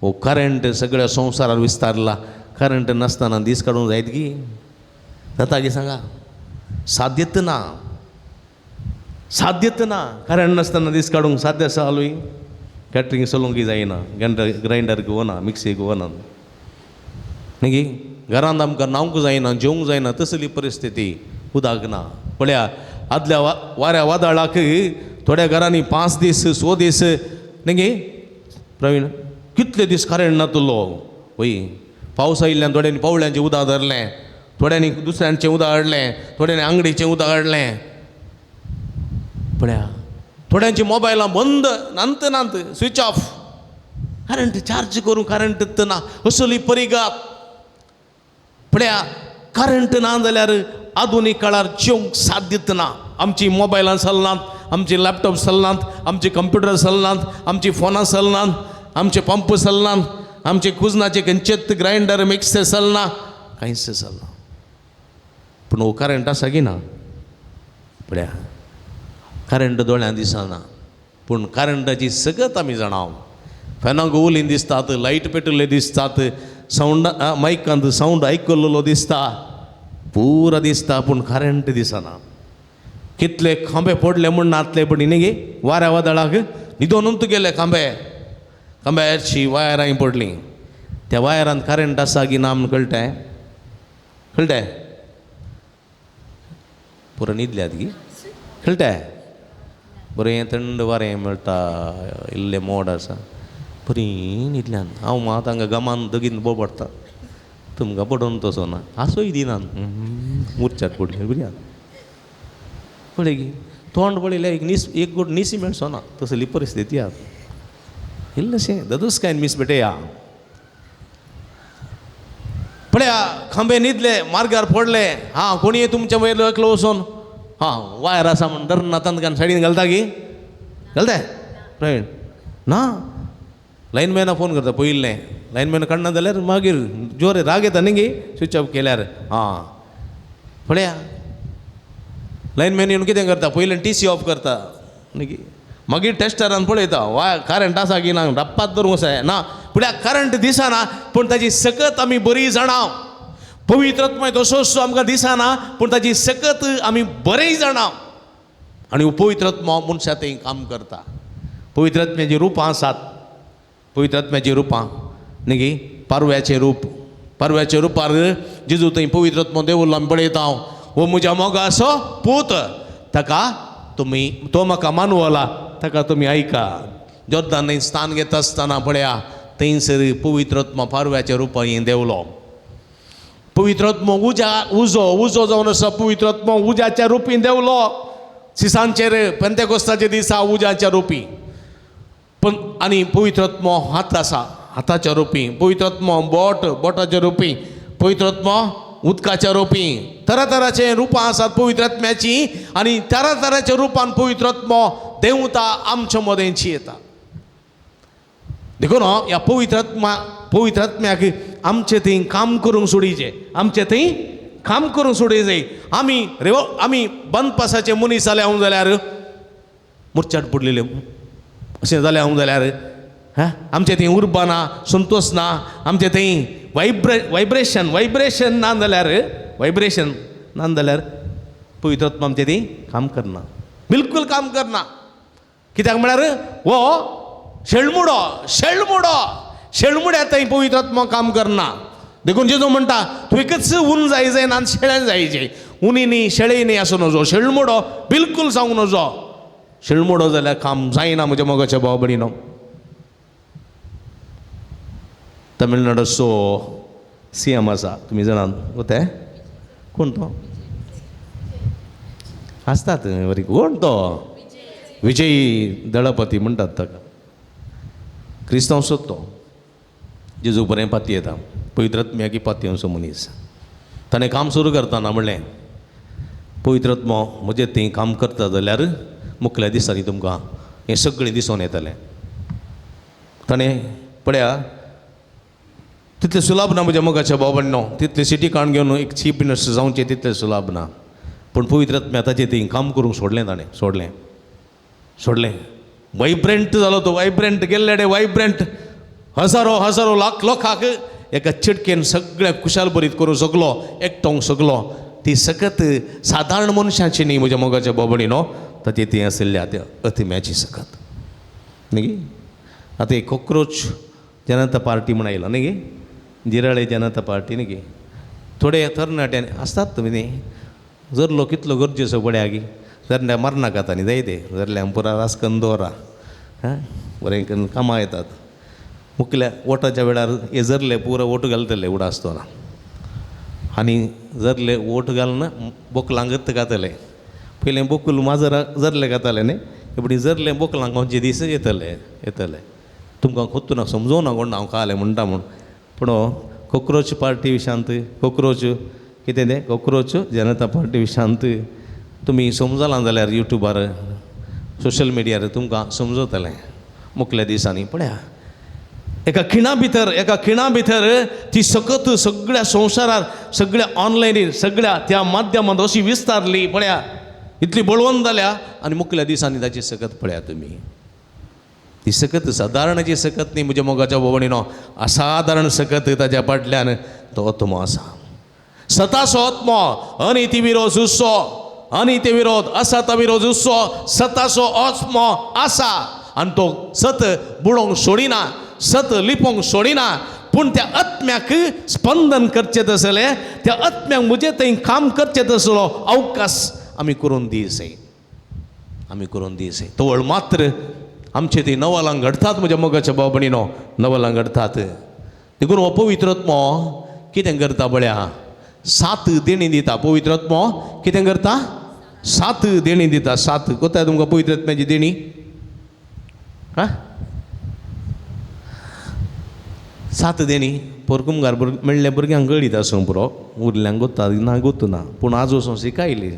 Speaker 1: हो करंट सगळ्या संवसारात विस्तारला. करंट नासतना दीस काडूंक जायत गी? जाता गी सांगा? साध्यत ना, साध्यत ना. करंट नासतना दीस काडूंक साध्य आसा हालूय? कॅटरिंग चलोवंक जायना, ग्रायंडर वना, मिक्सीक वना न्ही गी. घरांत आमकां न्हावंक जायना, जेवंक जायना, तसली परिस्थिती उदक ना. पळया आदल्या वाऱ्या वादळाक थोड्या घरांनी 5 दीस 6 दीस न्ही गे प्रवीण, कितले दीस करंट नातलो. वय पावस आयिल्ल्यान थोड्यांनी पावळ्यांचें उदक धरलें, थोड्यांनी दुसऱ्यांचें उदक हाडलें, थोड्यांनी आंगडीचें उदक हाडलें. पळया थोड्यांची मोबायलां बंद, नांत नांत स्विच ऑफ. करंट चार्ज करूं करंट ना, असली परिघात. पळया करंट ना जाल्यार आधुनीक काळार जेवंक साध्यत ना. आमची मोबायलां चलनात, आमचे लॅपटॉप चलनात, आमचे कंप्युटर चलनात, आमची फोनां चलनात, आमचे पंप चलनात, आमचे कुजनाचे खंयचेच ग्रायंडर मिक्सर चलना, कांयच चलना. पूण हो करंट आसा गी ना? पळया करंट दोळ्यान दिसना, पूण करंटाची सकत आमी जाणाव. फॅनाक उलीन दिसतात, लायट पेटयल्ले दिसतात, सावंड मायकांत सावंड आयकल्लो दिसता, पुरा दिसता, पूण करंट दिसना. कितले खांबे पडले म्हूण नातले, पण न्ही गे वाऱ्या वादळाक न्हिदोनूच गेले खांबे. खांब्याची वायरांय पडलीं. त्या वायरांत करंट आसा की ना म्हूण कळटाय? कळटाय? पुरो न्हिदल्यात गी? कळटाय? बरें थंड वारें मेळटा, इल्लें मोड आसा, बरी न्हिदल्यान. हांव मात हांगा गमान दगीन बोबडटा, तुमकां पडोवन तसो ना, आसूय दिनान मुरच्यात पडली बरी. पळय गी तोंड पळयल्यार एक गोट निसी मेळचो ना, तसली परिस्थिती आसा. इल्लेशें ददुस्कायन मीस बेटया. पळया खांबे न्हिदले, मार्गार पडले. हां कोणीय तुमच्या वयर एकलो वचोन वायर आसा म्हण धरून तांकां सायडीन घालता गी? घालताय प्रवीण? ना, लायनमॅना फोन करता पयलें. लायनमॅन काडना जाल्यार मागीर जोर राग येता न्ही गी स्विच ऑफ केल्यार. हां पळया लायनमॅन येवन कितें करता, पयलें TC ऑफ करता न्ही गी, मागीर टेस्टरान पळयता करंट आसा की ना, डप्पात धरूंक जाय ना. पळया करंट दिसना, पूण ताची सकत आमी बरी जाणाव. पवित्र आत्मा तसो आमकां दिसना, पूण ताची सकत आमी बरें जाणाव. आनी पवित्र आत्मा मनशा थंय काम करता. पवित्र आत्म्याची रुपां आसात. पवित्र आत्म्याची रुपां न्ही गी, पारव्याचें रूप. पारव्याच्या रुपार जेजू थंय पवित्र आत्मा देवलो आमी पळयता. हो म्हज्या मोगाचो पूत, ताका तुमी, तो म्हाका मानवला, ताका तुमी ऐका. जोर्दान न्हंय स्थान घेता आसतना पळया थंयसर पवित्र आत्मा पारव्याच्या रुपान देवलो. पवित्र आत्मा उजो जावन आसा. पवित्र आत्मा उज्याच्या रुपीन देवलो. सिसांचेर पेंतेकोस्ताच्या दिसा उज्याच्या रुपी. पण आनी पवित्र आत्मा हात आसा, हाताच्या रुपी. पवित्र आत्मा बोटाच्या रुपी. पवित्र आत्मा उदकाच्या रुपी. तरातराचे रुपां आसात पवित्र आत्म्याची. आनी तरातराच्या रुपान पवित्र आत्मा देवता आमच्या मदेंची येता. देखो न्हू, ह्या पवित्र आत्म्याक आमचे थंय काम करूंक सोडिचें. आमचे थंय काम करूंक सोडूंक जाय. आमी बंद पासाचे मनीस जाले हांव जाल्यार मुरचाट पडलेले अशें जालें हांव जाल्यार आमचे थंय उर्बा ना, संतोश ना. आमचे थंय वायब्रेशन ना जाल्यार पवित्र आत्मा आमचे ती काम करना, बिलकुल काम करना. कित्याक म्हळ्यार वो शेळमुडो शेळमुडो शेळमुड्या थंय पवित्र आत्मा काम करना. देखून जेजो म्हणटा तूं एकच ऊन जाय ना शेळ्यान जायचे. उनी न्ही शेळी न्ही आसूं नजो, शेळमुडो बिलकुल जावंक नजो. शेळमुडो जाल्यार काम जायना म्हज्या मोगाच्या भाव भयणीनो. तमिळनाडूचो CM आसा, तुमी जाणात ते कोण तो आसतात बरी, कोण तो विजय दळपती म्हणटात ताका. क्रिस्तांवचोच तो, जेजू बरें पाती येता, पवित्र आत्म्याकी पाती असो मनीस. ताणें काम सुरू करतना म्हणलें पवित्र आत्मा म्हजें तें काम करता जाल्यार मुखल्या दिसांनी तुमकां हें सगळें दिसून येतलें. ताणें पळया तितलें सुलाभ ना म्हज्या मोगाच्या भावभयणीनो. तितलें सिटी कार्ड घेवन एक चीफ मिनिस्टर जावचें तितलें सुलाभ ना. पूण पवित्र आत्म्या ताचें तें काम करूंक सोडलें. ताणें सोडलें. वायब्रंट जालो तो, वायब्रंट गेल्ले डे वायब्रंट. हजारो लाख लोकांक एका चिटकेन सगळ्याक कुशाल बरीत करूं शकलो, एकठांवंक शकलो. ती सकत सादारण मनशाची न्ही म्हज्या मोगाच्या भावभयणीनो, ताची ती आशिल्ल्या त्या आत्म्याची सकत न्ही गे. आतां एक कॉक्रोच जनता पार्टी म्हण आयला न्ही गे, जिराळे जनता पार्टी न्ही गे. थोडे तरणाट्यान आसतात तुमी न्ही, जरलो कितलो गरजेचो पळया गे. जरल्या मरनाकात न्ही जायते, जरल्या पुरा रासकन दवरा, हां बरें करून कामां येतात. मुखल्या वोटाच्या वेळार हे जरले पुरो वोट घालतले उडा आसतना, आनी जरले वोट घालना बोकलांगत घातले. पयलें बोकूल माजर जरले घाताले न्ही, एपडी जरले बोकलांक खंयचे दीस येतले. तुमकां खोत्तून समजोवं ना कोण हांव खालें म्हणटा म्हूण. पूण कॉक्रोच पार्टी विशांत, कॉक्रोच कितें तें कॉक्रोच जनता पार्टी विशांत तुमी समजलां जाल्यार युट्यूबार सोशल मिडियार तुमकां समजतलें मुखल्या दिसांनी. पळया एका खिणा भितर ती सकत सगळ्या संवसारार, सगळ्या ऑनलायनीर, सगळ्या त्या माध्यमांत अशी विस्तारली. पळया इतली बळवंत जाल्या, आनी मुखल्या दिसांनी ताची सकत पळया तुमी. ती सकत सादारणाची सकत न्ही म्हज्या मोगाच्या भोवणीनो, असाधारण सकत ताच्या फाटल्यान तो आत्मो आसा. सताचो आत्मो अनिती विरोध हुस्सो, अनिती विरोध असता विरोध हुस्सो सताचो आत्मो आसा. आनी तो सत बुडोवंक सोडिना, सत लिपोवंक सोडिना. पूण त्या आत्म्याक स्पंदन करचें तसलें, त्या आत्म्याक म्हजें थंय काम करचें तसलो अवकाश आमी करून दिसय, तवळ मात्र आमचे ती नवलांक घडतात म्हज्या मोगाच्या भाव भयणीनो, नवलांक घडतात. देखून हो पवित्र आत्मो कितें करता पळया, 7 देणी दिता. पवित्र आत्मो कितें करता, 7 देणी दिता. 7 कोताय तुमकां पवित्र आत्म्याची देणी? हां 7 देणी पोरकुमगार मेळ्ळ्या भुरग्यांक कळीत आसूं पुरो, उरल्यांक गोत्ता ना गोतू ना. पूण आजो वचून शिकायली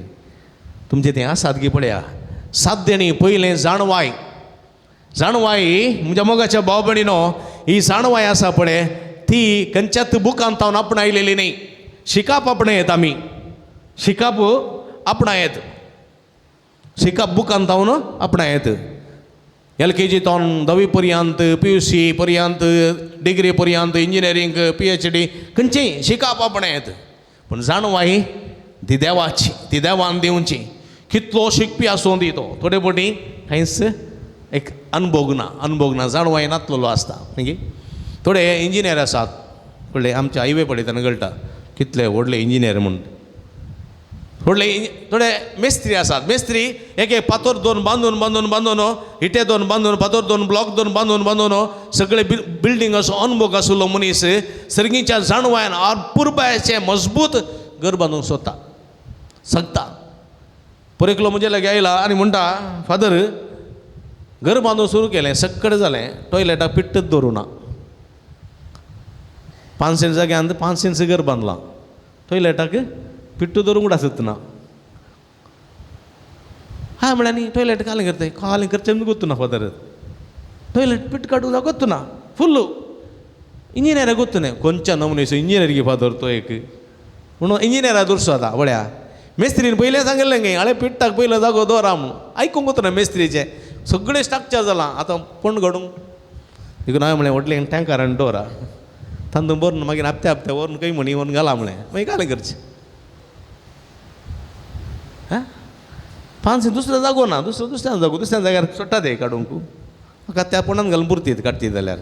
Speaker 1: तुमचें तें आसात गे. पळया 7 देणी. पयलें जाणवाय म्हज्या मोगाच्या भाव भयणीनो, ही जाणवाय आसा पळय ती खंयच्याच बुकांत हांव आपणायलेली न्ही. शिकाप आपणयत आमी, शिकाप आपणायत, शिकाप बुकांत हांव आपणायत. LKG तावन 10वी पर्यंत, PUC पर्यंत, डिग्री पर्यंत, इंजिनियरींग, PhD खंयचेय शिकाप आपणायत. पूण जाणवाय ती देवाची, ती देवान दिवची. कितलो शिकपी आसूं दी तो, थोडे फावटी थंयच एक अनुभव ना जाणवाय नातलेलो आसता न्ही. थोडे इंजिनियर आसात, पळय आमचे हायवे पळयतना कळटा कितले व्हडले इंजिनियर म्हूण. थोडे मेस्त्री आसात, मेस्त्री एक फातर दोन बांदून इटे दोन बांदून, फातर दोन ब्लॉक दोन बांदून सगळे बिल्डींग असो अनुभव आसलो मनीस सर्गीच्या जाणवायन पुरबायचे मजबूत घर बांदूंक शकता. परेकलो म्हजे लागी आयला आनी म्हणटा फादर घर बांदूंक सुरू केलें, सक्कड जालें, टॉयलेटाक पिट्टच दवरूं ना. 5 सेंट जाग्यांत 5 सेंट घर बांदलां, टॉयलेटाक पिट्टू दवरूंक आसत ना. हां म्हळ्यार न्ही टॉयलेट कालें करता, कालें करचें गोतू ना फादर. टॉयलेट पिट्ट काडूंक गोतू ना, फुल्ल इंजिनियराक गोतू न्ही. खंयच्या नमुनेचो इंजिनियर गे फादर तो एक. म्हणून इंजिनियरा दुरसो जाता पळया. मेस्त्रीन पयलें सांगलें गे हाळे पिट्टाक पयलो जागो दवरा म्हणून, आयकूंक गोतू ना मेस्त्रीचें. सगळें स्ट्रक्चर जालां, आतां कोण घडूंक. देखून हांवें म्हळें व्हडलें टँकरान दवरा, तांदूळ भरून मागीर हप्त्या व्हरून खंय म्हणी व्हरून घाला म्हळें, मागीर कालें करचें. हां पांच दुसऱ्या जागो ना दुसऱ्या जागो दुसऱ्या जाग्यार सोडटा ते काडूंक म्हाका त्या पोंडान घालून पुरतीत काडटी जाल्यार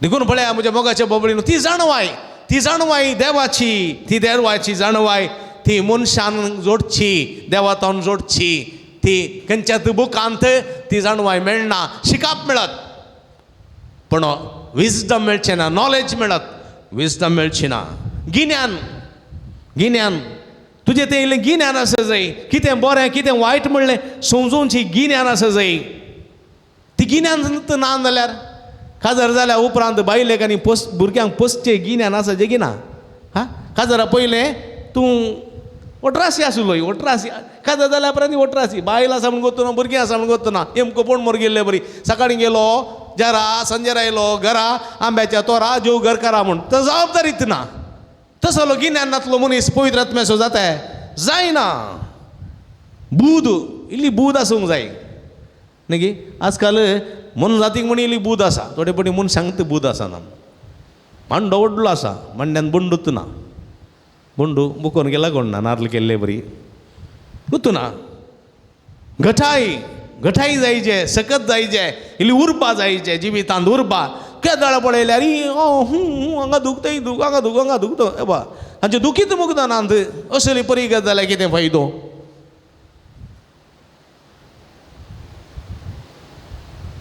Speaker 1: देखून पळया म्हज्या मोगाच्या बाबडीन ती जाणवाय देवाची ती देवाची जाणवाय ती मनशान जोडची देवातान जोडची ती खंयच्याच बुकांत ती जाणवाय मेळना शिकाप मेळत पण विजडम मेळचें ना नॉलेज मेळत विजडम मेळची ना गिन्यान तुजें तें इल्लें गिन्यान आसा जाय कितें बरें कितें वायट म्हणलें समजूनची गिन्यान आसा जाय ती गिन्यान ना जाल्यार काजार जाल्या उपरांत बायलेक आनी भुरग्यांक पसचें गिन्यान आसा जें गिना हां काजारा पयलें तूं 18 आसलो 18 काजार जाल्या उपरांत 18 बायल आसा म्हूण गोत्तो ना भुरगीं आसा म्हूण गोत्तो ना एमको पोण मोर गेल्ले बरी सकाळीं गेलो जरा संजेर आयलो घरा आंब्याच्या तोरा जेव घर करा म्हूण तो जबाबदारीत ना तसलो गिन्यानातलो मनीस पवित्र आत्म्याचो जाताय जायना बूद इल्ली बूद आसूंक जाय न्ही गे आजकाल मन जातीक म्हण इल्ली बूद आसा थोडे पटी मन सांगता बूद आसना मांडो व्हडलो आसा मांड्यान बंडूच ना बंडू मुकोन गेला कोण ना नारळ केल्ले बरी गुतू ना घटाई जायचे सकत जायचे इल्ली उरपा जायचे जिवितांत उरपा केदाळ पळयल्यार हांगा दुख थंय दुख हांगा दुख तो ए बा हांचे दुखीत मुगदानांत असली परिगत जाल्यार कितें फायदो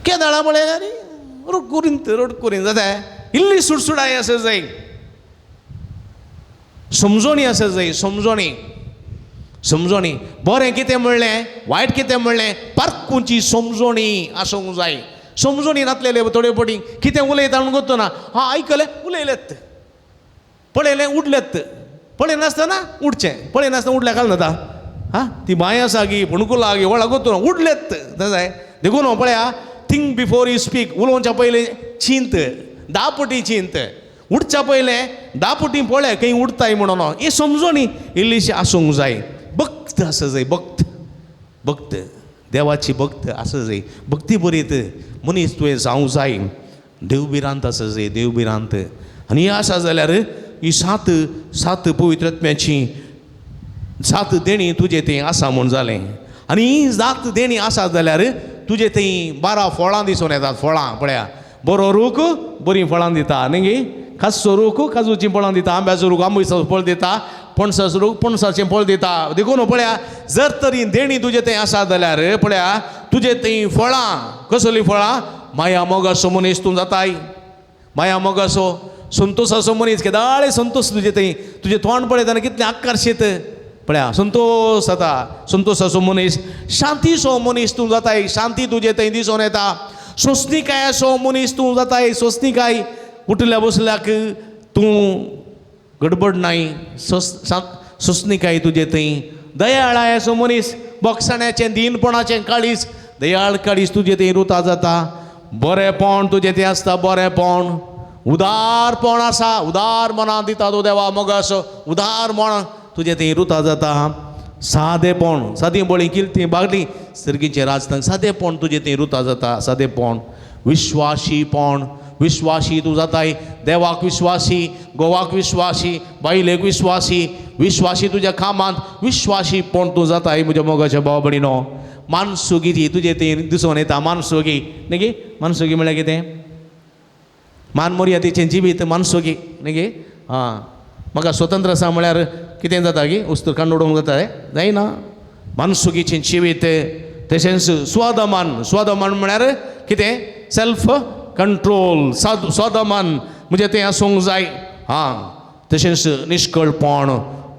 Speaker 1: केदाळा पळयल्यार रड करीन जाता इल्ली सुडसुडाय आसा जाय समजोणी आसा जाय समजोणी बरें कितें म्हणलें वायट कितें म्हणलें पारखुची समजोणी आसूंक जाय समजोणी नासलेले थोडे पटी कितें उलयता म्हणून गोत्तो ना हां आयकलें उलयलेत पळयलें उडलेत पळयनासतना उडचें पळयनासतना उडल्या काल जाता हां ती बाय आसा गी पणकुला गी वळा गोत्तो ना उडलेत जाय देखून पळया थिंक बिफोर यू स्पीक उलोवच्या पयलीं चिंत 10 पटी चिंत उडच्या पयलें 10 पटी पळय खंय उडताय म्हणून हे समजोणी इल्लीशी आसूंक जाय भक्त आसा जाय भक्त देवाची भक्त आसा जाय भक्ती बरीत मनीस तुवें जावंक जाय देवबिरांत आसा जाय देवबिरांत आनी ही आसा जाल्यार ही सात पवित्र आत्म्याची 7 देणी तुजे थंय आसा म्हूण जालें आनी ही 7 देणी आसा जाल्यार तुजे थंय 12 फळां दिसून येतात फळां पळया बरो रूख बरीं फळां दिता न्ही खासो रूख काजूचीं फळां दिता आंब्याचो रूख आंब्याचो फळ दिता पणसाचो रूख पणसाचें फळ दिता देखून पळया जर तरी देणी तुजे थंय आसा जाल्यार पळया तुजे थंय फळां कसली फळां माया मोगाचो मनीस तूं जाताय माया मोगाचो संतोशाचो मनीस केदाळे संतोश तुजे थंय तुजें तोंड पळयतना कितलें आकर्शीत पळया संतोश जाता संतोशाचो मनीस शांतीचो मनीस तूं जाताय शांती तुजे थंय दिसून येता सोंसणीकायाचो मनीस तूं जाताय सोंसणीकाय उठल्या बसल्याक तूं गडबड नाय सोंसणीकाय तुजे थंय दयाळायाचो मनीस बोगसाण्याचें दिनपणाचें काळीज दयाळ काळीज तुजे थंय रुता जाता बरेंपण तुजे थंय आसता बरेंपण उदारपण आसा उदार मनां दिता तो देवा मोगाचो उदार मन तुजे थंय रुता जाता सादेपण सादी बळी किल्ती बागली सर्गीचें राजथान सादेपण तुजे थंय रुता जाता सादेपण विश्वासी तूं जाताय देवाक विश्वासी गोवाक विश्वासी बायलेक विश्वासी तुज्या कामांत विश्वासीपण तूं जाताय म्हज्या मोगाच्या भाव भयणीनो मानसुगी ती तुजे थंय दिसून येता मानसुगी न्ही गे मानसुगी म्हळ्यार कितें मान मर्यादेचें जिवीत मानसुगी न्ही गे हां म्हाका स्वतंत्र आसा म्हळ्यार कितें जाता गे वस्तू काडून उडोवंक जाता जायना मानसुगीचें जिवीत तशेंच स्वदमान म्हळ्यार कितें सेल्फ कंट्रोल स्वदमान म्हणजे तें आसूंक जाय हां तशेंच निश्कळपण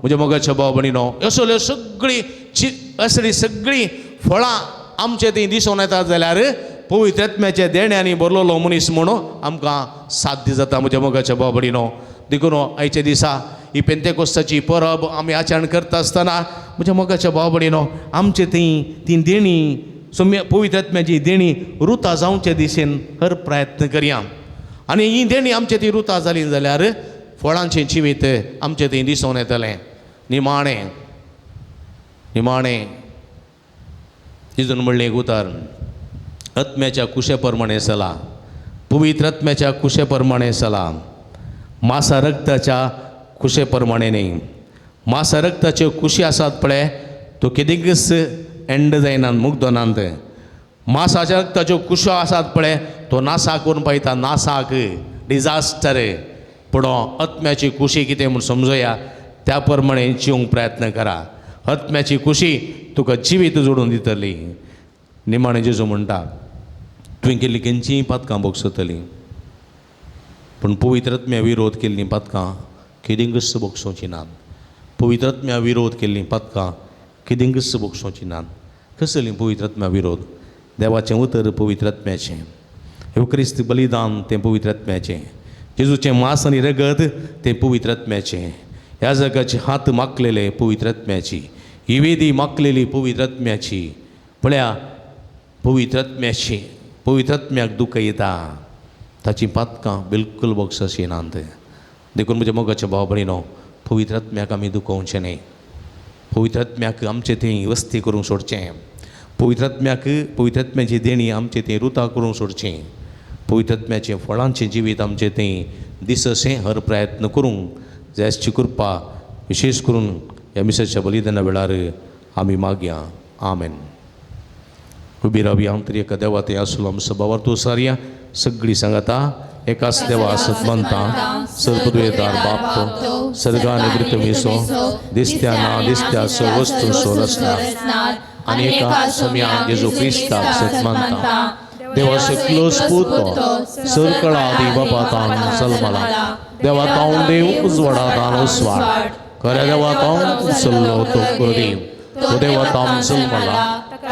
Speaker 1: म्हज्या मोगाच्या भाव भयणीनो असली सगळीं फळां आमचे थंय दिसून येतात जाल्यार पवित्र आत्म्याच्या देण्यांनी भरलेलो मनीस म्हणून आमकां साध्य जाता म्हज्या मोगाच्या भाव भयणीनो देखून आयच्या दिसा ही पेंतेकोस्ताची परब आमी आचरण करता आसतना म्हज्या मोगाच्या भाव भयणीनो आमचे थंय ती देणी पवित्र आत्म्याची देणी रुता जावचे दिशेन हर प्रयत्न करया आनी ही देणी आमचे ती रुता जाली जाल्यार फळांचें जिवीत आमचे थंय दिसून येतलें निमाणें तितून म्हणलें एक उतार आत्म्याच्या कुशे प्रमाणे चला पवित्र आत्म्याच्या कुशे प्रमाणे चला मासा रक्ताच्या कुशे प्रमाणे न्ही मासा रक्ताच्यो कुशी आसात पळय तो केदींकच एंड जायना मुग्धनांत मासाच्या ताच्यो कुशो आसात पळय तो नासाक करून पळयता नासाक डिजास्टर पुढो आत्म्याची कुशी कितें म्हूण समजुया त्या प्रमाणे जिवंक प्रयत्न करा आत्म्याची कुशी तुका जिवीत जोडून दितली निमाणे जेजू म्हणटा तुवें केल्ली खंयचीय पथकां बोगसतलीं पूण पवित्र आत्म्या विरोध केल्लीं पथकां केदींकच बोगसोवची नात पवित्र आत्म्या विरोध केल्लीं पथकां केदींकच बोगसोवची नात कसलीं पवित्र आत्म्या विरोध देवाचें उतर पवित्र आत्म्याचें युक्रिस्त बलिदान तें पवित्र आत्म्याचें जेजूचें मांस आनी रगत तें पवित्र आत्म्याचें ह्या जगाचे हात मागलेले पवित्र आत्म्याची ही वेदी मागलेली पवित्र आत्म्याची पळया पवित्र आत्म्याक दुख येता ताची पथकां बिलकुल बोगसशी नात देखून म्हज्या मोगाच्या भाव भयणो पवित्र आत्म्याक आमी दुखोवचें न्ही पवित्र आत्म्याक आमचें थंय वस्ती करूंक सोडचें पवित्र आत्म्याची देणी आमचें थंय रुतां करूंक सोडचें पवित्र आत्म्याचें फळांचें जिवीत आमचें थंय दिसशें हर प्रयत्न करूंक जायची कृपा विशेष करून ह्या मिसाच्या बलिदाना वेळार आमी मागया आमेन उबी रावया तरी एका देवा ते आसलो आमी सभावार तूं सारया सगळीं सांगाता एकाच देवा सतमंता सर्वदुयेदार बाप तो सर्गाने पृथ्वीसो दिसत्या ना दिसत्या वस्तू सो रचना आनी एका सम्या जेजू क्रिस्ताक सतमंता देवा सकलो स्पुतो सर्कळा आदी बापातान सलमला देवा तावन देव उजवाडातान उसवाड खऱ्या देवा तावन उचल्लो तो कुरदेव तो देवा तावन सलमला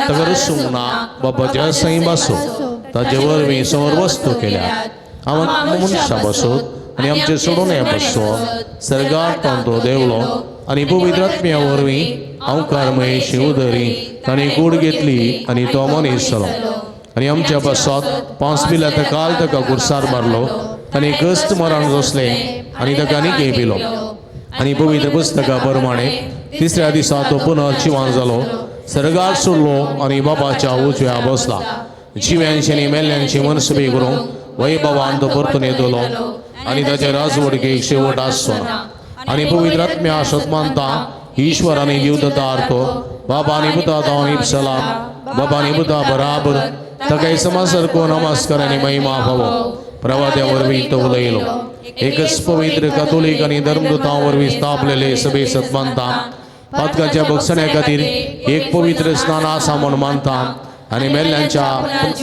Speaker 1: तगर सुमना बापाच्या सई बसो ताजे वरवीं सवर वस्तू केल्यात हांव मनशां बसोत आनी आमचे सोडून हें बसो सर्गाक तो देवलो आनी पवित्र आत्म्या वरवीं हांव कार्मयेची उदरी ताणें कूड घेतली आनी तो मनीस जालो आनी आमच्या बसोत 5 पिल्या काल ताका कुर्सार मारलो ताणें कश्ट मरण जोसलें आनी ताका निके पिलो आनी पवित्र पुस्तका प्रमाणे तिसऱ्या दिसा तो पुनः जिवान जालो सर्गाक सोडलो आनी बापाच्या उजव्या बसला जिव्यांची आनी मेल्ल्यांची मनसुबी करूंक वैभवान तो परतून येतलो आनी ताचे राजवडकेक शेवट आसचो आनी पवित्र आत्म्या सतमंता ईश्वर आनी दिवदता आर्तो बाबा आनी पुता तावन इप्सलाम बाबा आनी पुता बराबर ताका समासारको नमस्कार आनी महिमा फावो प्रवाद्या वरवीं तो उलयलो एकच पवित्र कातोलीक आनी धर्मदुतां वरवीं स्थापलेले सभे सतमंता पातकाच्या बक्षण्या खातीर एक पवित्र स्नान आसा म्हूण मानता आनी मेल्ल्यांच्या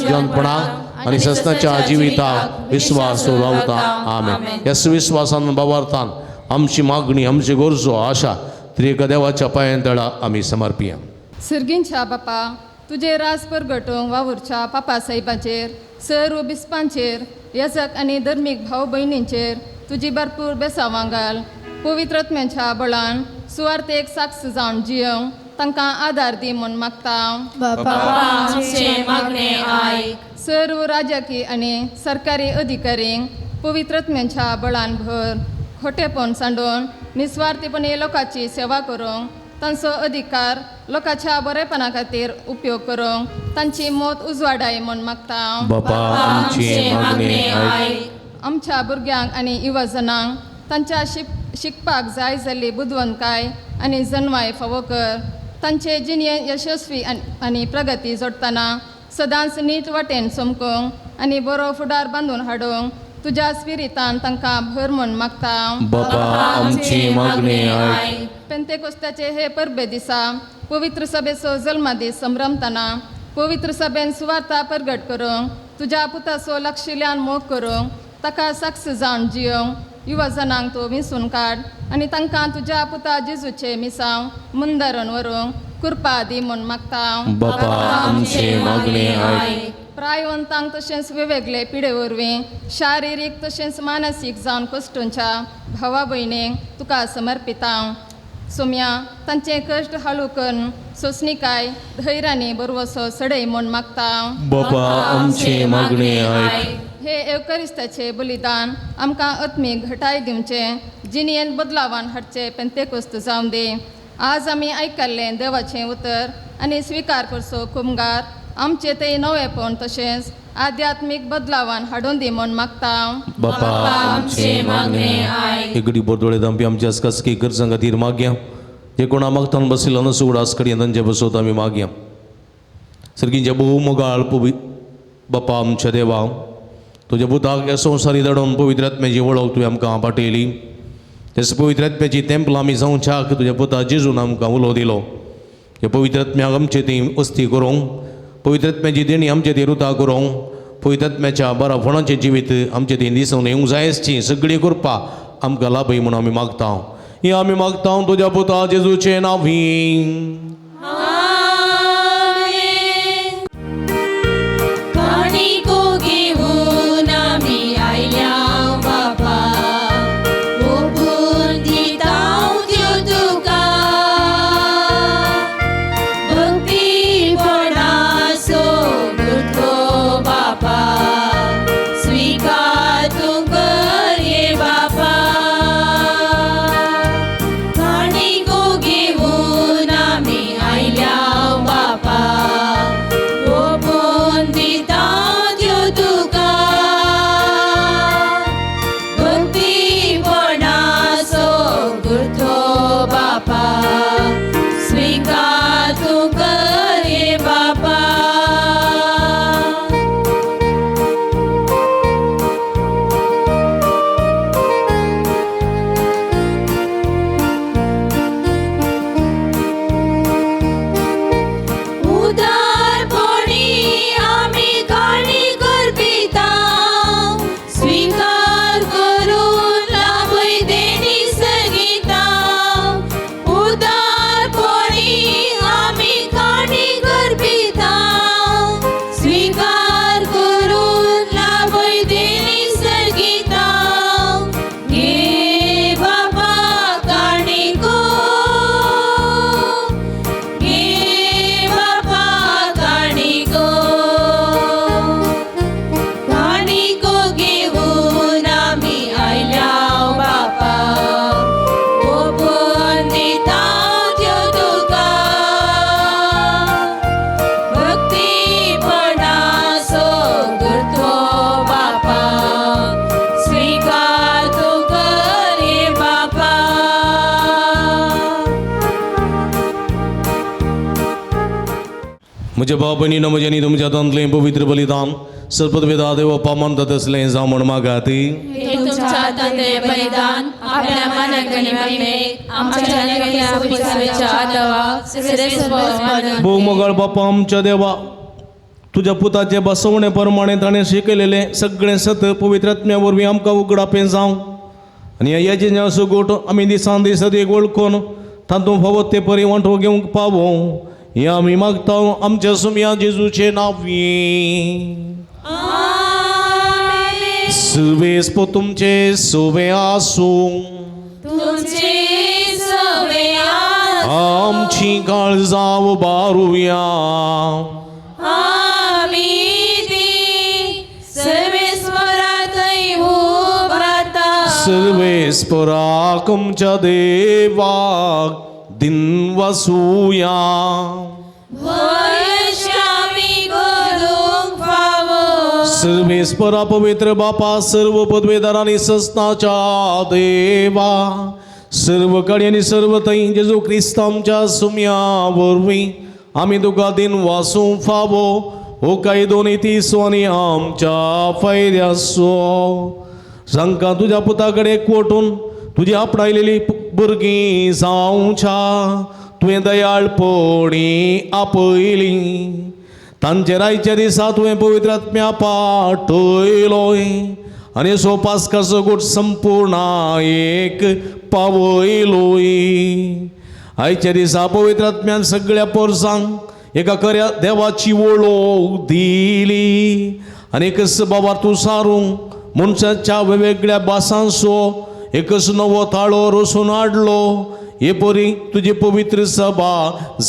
Speaker 1: जनपणाक आनी सस्नाच्या जिविताक विस्वास रावता आमेन ह्या सुविस्वासान बाबार्थान आमची मागणी आमची गरजो आशा त्रिएक देवाच्या पांयांतळा आमी समर्पिया
Speaker 6: सर्गींच्या बापा तुजे राज परगटोवंक वावुरच्या पापा साहेबाचेर सर्व बिस्पांचेर येजक आनी धर्मीक भाव भयणींचेर तुजी भरपूर बेसावां घाल पवित्र आत्म्याच्या बळान सुवार्थेक साक्ष जावन जियोंक तांकां आदार दी म्हूण मागता सर्व राजकी आनी सरकारी अधिकाऱ्यांक पवित्र आत्म्याच्या बळान भर खोटेपण सांडून निस्वार्थीपणे लोकांची सेवा करूंक तांचो अधिकार लोकांच्या बरेपणा खातीर उपयोग करूंक तांची मोत उजवाडाय म्हूण मागता
Speaker 1: बापा आमची मागणी
Speaker 6: आमच्या भुरग्यांक आनी युवजनांक तांच्या शिकपाक जाय जाल्ली बुदवंतकाय आनी जन्माय फावो कर तांचे जिणेंत यशस्वी आनी प्रगती जोडटना सदांच नीट वाटेन चमकूंक आनी बरो फुडार बांदून हाडूंक तुज्या स्पिरितान तांकां भर म्हूण मागता
Speaker 1: बापा आमची मागणी
Speaker 6: पेंतेकोस्ताचे हे परबे दिसा पवित्र सभेचो जल्मादीस संभ्रमतना पवित्र सभेन सुवार्ता प्रगट करूंक तुज्या पुताचो लक्षिल्यान मोग करूंक ताका साक्ष जावन जियोंक युवजनांक तूं विंसून काड आनी तांकां तुज्या पुता जेजूचे मिसांव मुंदरून व्हरूंक कृपा दी म्हूण मागता
Speaker 1: बापा आमची मागणी
Speaker 6: प्रायवंतांक तशेंच वेगवेगळे पिडे वरवीं शारिरीक तशेंच मानसीक जावन कश्टांच्या भावा भयणींक तुका समर्पिता सोम्या तांचे कश्ट हाळू करून सोंसणीकाय धैर्यानी बरवसो सडय म्हूण मागता
Speaker 1: बापा आमची मागणी
Speaker 6: हे एवकरिस्ताचे बलिदान आमकां आत्मीक घटाय दिवचें जिणेंत बदलावान हाडचे पेंतेकोस्त जावं दी आज आमी आयकल्लें देवाचें उतर आनी स्विकार करचो कुमगार आमचे ते नवेपण तशेंच आध्यात्मीक बदलावान हाडून दी म्हूण मागता
Speaker 1: बापा आमची मागणी एक घडी बोरदोळे दांपी आमच्या अस्कासकी गरजां खातीर मागया जे कोणा मागतान बसिल्लो नसो उडास कडेन तांचे बसोत आमी मागया सर्गींचे भोव मोगाळ बापा आमच्या देवा तुज्या पुताक ह्या संवसारी धाडून पवित्र आत्म्याची वळख तुवें आमकां पाटयली तेच पवित्र आत्म्याची तेंपलां आमी जावच्याक तुज्या पुता जेजून आमकां उलो दिलो हे पवित्र आत्म्याक आमचे ती वस्ती करूंक पवित्र आत्म्याची देणी आमचे ती रुता करूंक पवित्र आत्म्याच्या बराफणाचें जिवीत आमचे ती दिसून येवंक जाय आसची सगळी कृपा आमकां लाभय म्हणून आमी मागता हे आमी मागता तुज्या पुता जेजूचे नांवी
Speaker 3: काणिको घेऊन आमी आयल्या बापा ओपून दितां त्यो तुका भक्तीपणाचो गुरतो बापा स्वीकार तूं कर ये बापा काणिको घेऊन आमी आयल्या बापा ओपून दितां त्यो तुका भक्तीपणाचो गुरतो बापा स्वीकार तूं कर ये बापा उदारपणी आमी काणी करपिता स्वीकार करून लाभय देणी सगिता उदारपणी आमी काणी करपिता स्वीकार करून लाभय देणी सगिता घे बाबा काणिको घे बापा काणिको काणिको घेऊन आमी आयल्या बापा ओपून दितां त्यो तुका भक्तीपणाचो गुरतो बापा स्वीकार तूं कर ये बापा
Speaker 1: म्हज्या बाबनीन म्हज्यानी तुमच्या हातांतलें पवित्र बलिदान सर्पद्वेदा देव पामन तसलें जावं म्हण मागात
Speaker 3: हे तुमच्या हातांतले बलिदान आपल्या मनाकणी मेळ्ळे आमच्या नव्या पुरस्काराच्या आदवाक श्रेष्ठ बलिदान
Speaker 1: भोव मोगाळ बापा आमच्या देवा तुज्या पुताचे बसवणे प्रमाणे ताणें शिकयलेलें सगळें सत पवित्र आत्म्या वरवीं आमकां उगडापें जावं आनी ह्या येजें असो गोट आमी दिसान दीस एक वळखून तातूंत फावत ते परी वांटो घेवंक पावो हें आमी मागता आमच्या सुम्या जेजूचे नांवी सर्वेस्प तुमचे सोबे आसूं
Speaker 3: तुमचे सवे
Speaker 1: आमची काळजां उबारुया
Speaker 3: आमी ती सर्वेश्वराकय उबारता
Speaker 1: सर्वेस्पराक आमच्या देवाक दिन वसूया
Speaker 3: वर्षामी करूंक फावो
Speaker 1: सर्वेस्परा पवित्र बापा सर्व पदवेदार आणि संस्थाच्या देवा सर्व कडे आणि सर्व थंय जेजू क्रिस्त आमच्या सुम्या वरवीं आमी तुका दिन वासूंक फावो हो काय दोनी तिसो आनी आमच्या फायद्याचो जांकां तुज्या पुता कडेन एकवटून तुजी आपणायलेली भुरगीं जावच्या तुवें दयाळपणी आपयली तांचे रायच्या दिसा तुवें पवित्र आत्म्या पाठयलोय आनी सो पास्काचो गोठ संपूर्णायेक पावयलोय आयच्या दिसा पवित्र आत्म्यान सगळ्या पोरसांक एका खऱ्या देवाची वळख दिली आनी एकच बाबार तूं सारूंक मनशाच्या वेगवेगळ्या भासांचो एकच नवो ताळो रचून हाडलो हे परी तुजी पवित्र सभा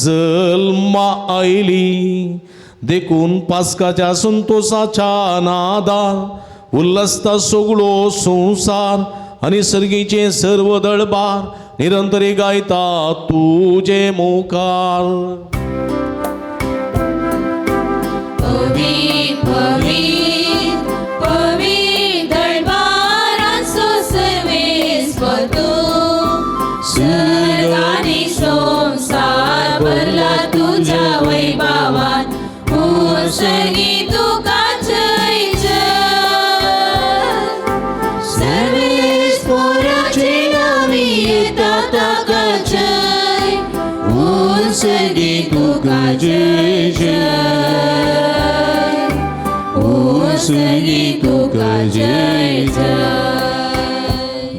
Speaker 1: जल्मा आयली देखून पास्काच्या संतोषाच्या नादार उल्लसता सगळो संसार आनी सर्गीचे सर्व दळबार निरंतरी गायता तुजे मुखार
Speaker 3: पवित्र पवित्र पवित्र दरबाराचो सर्वेस्वर तूं सर्गांनी सर्गी तुका जय जय सर्वेस्पराचे नावी येता ताका जय सर्गी तुका जय जय सर्गी तुका जय जय.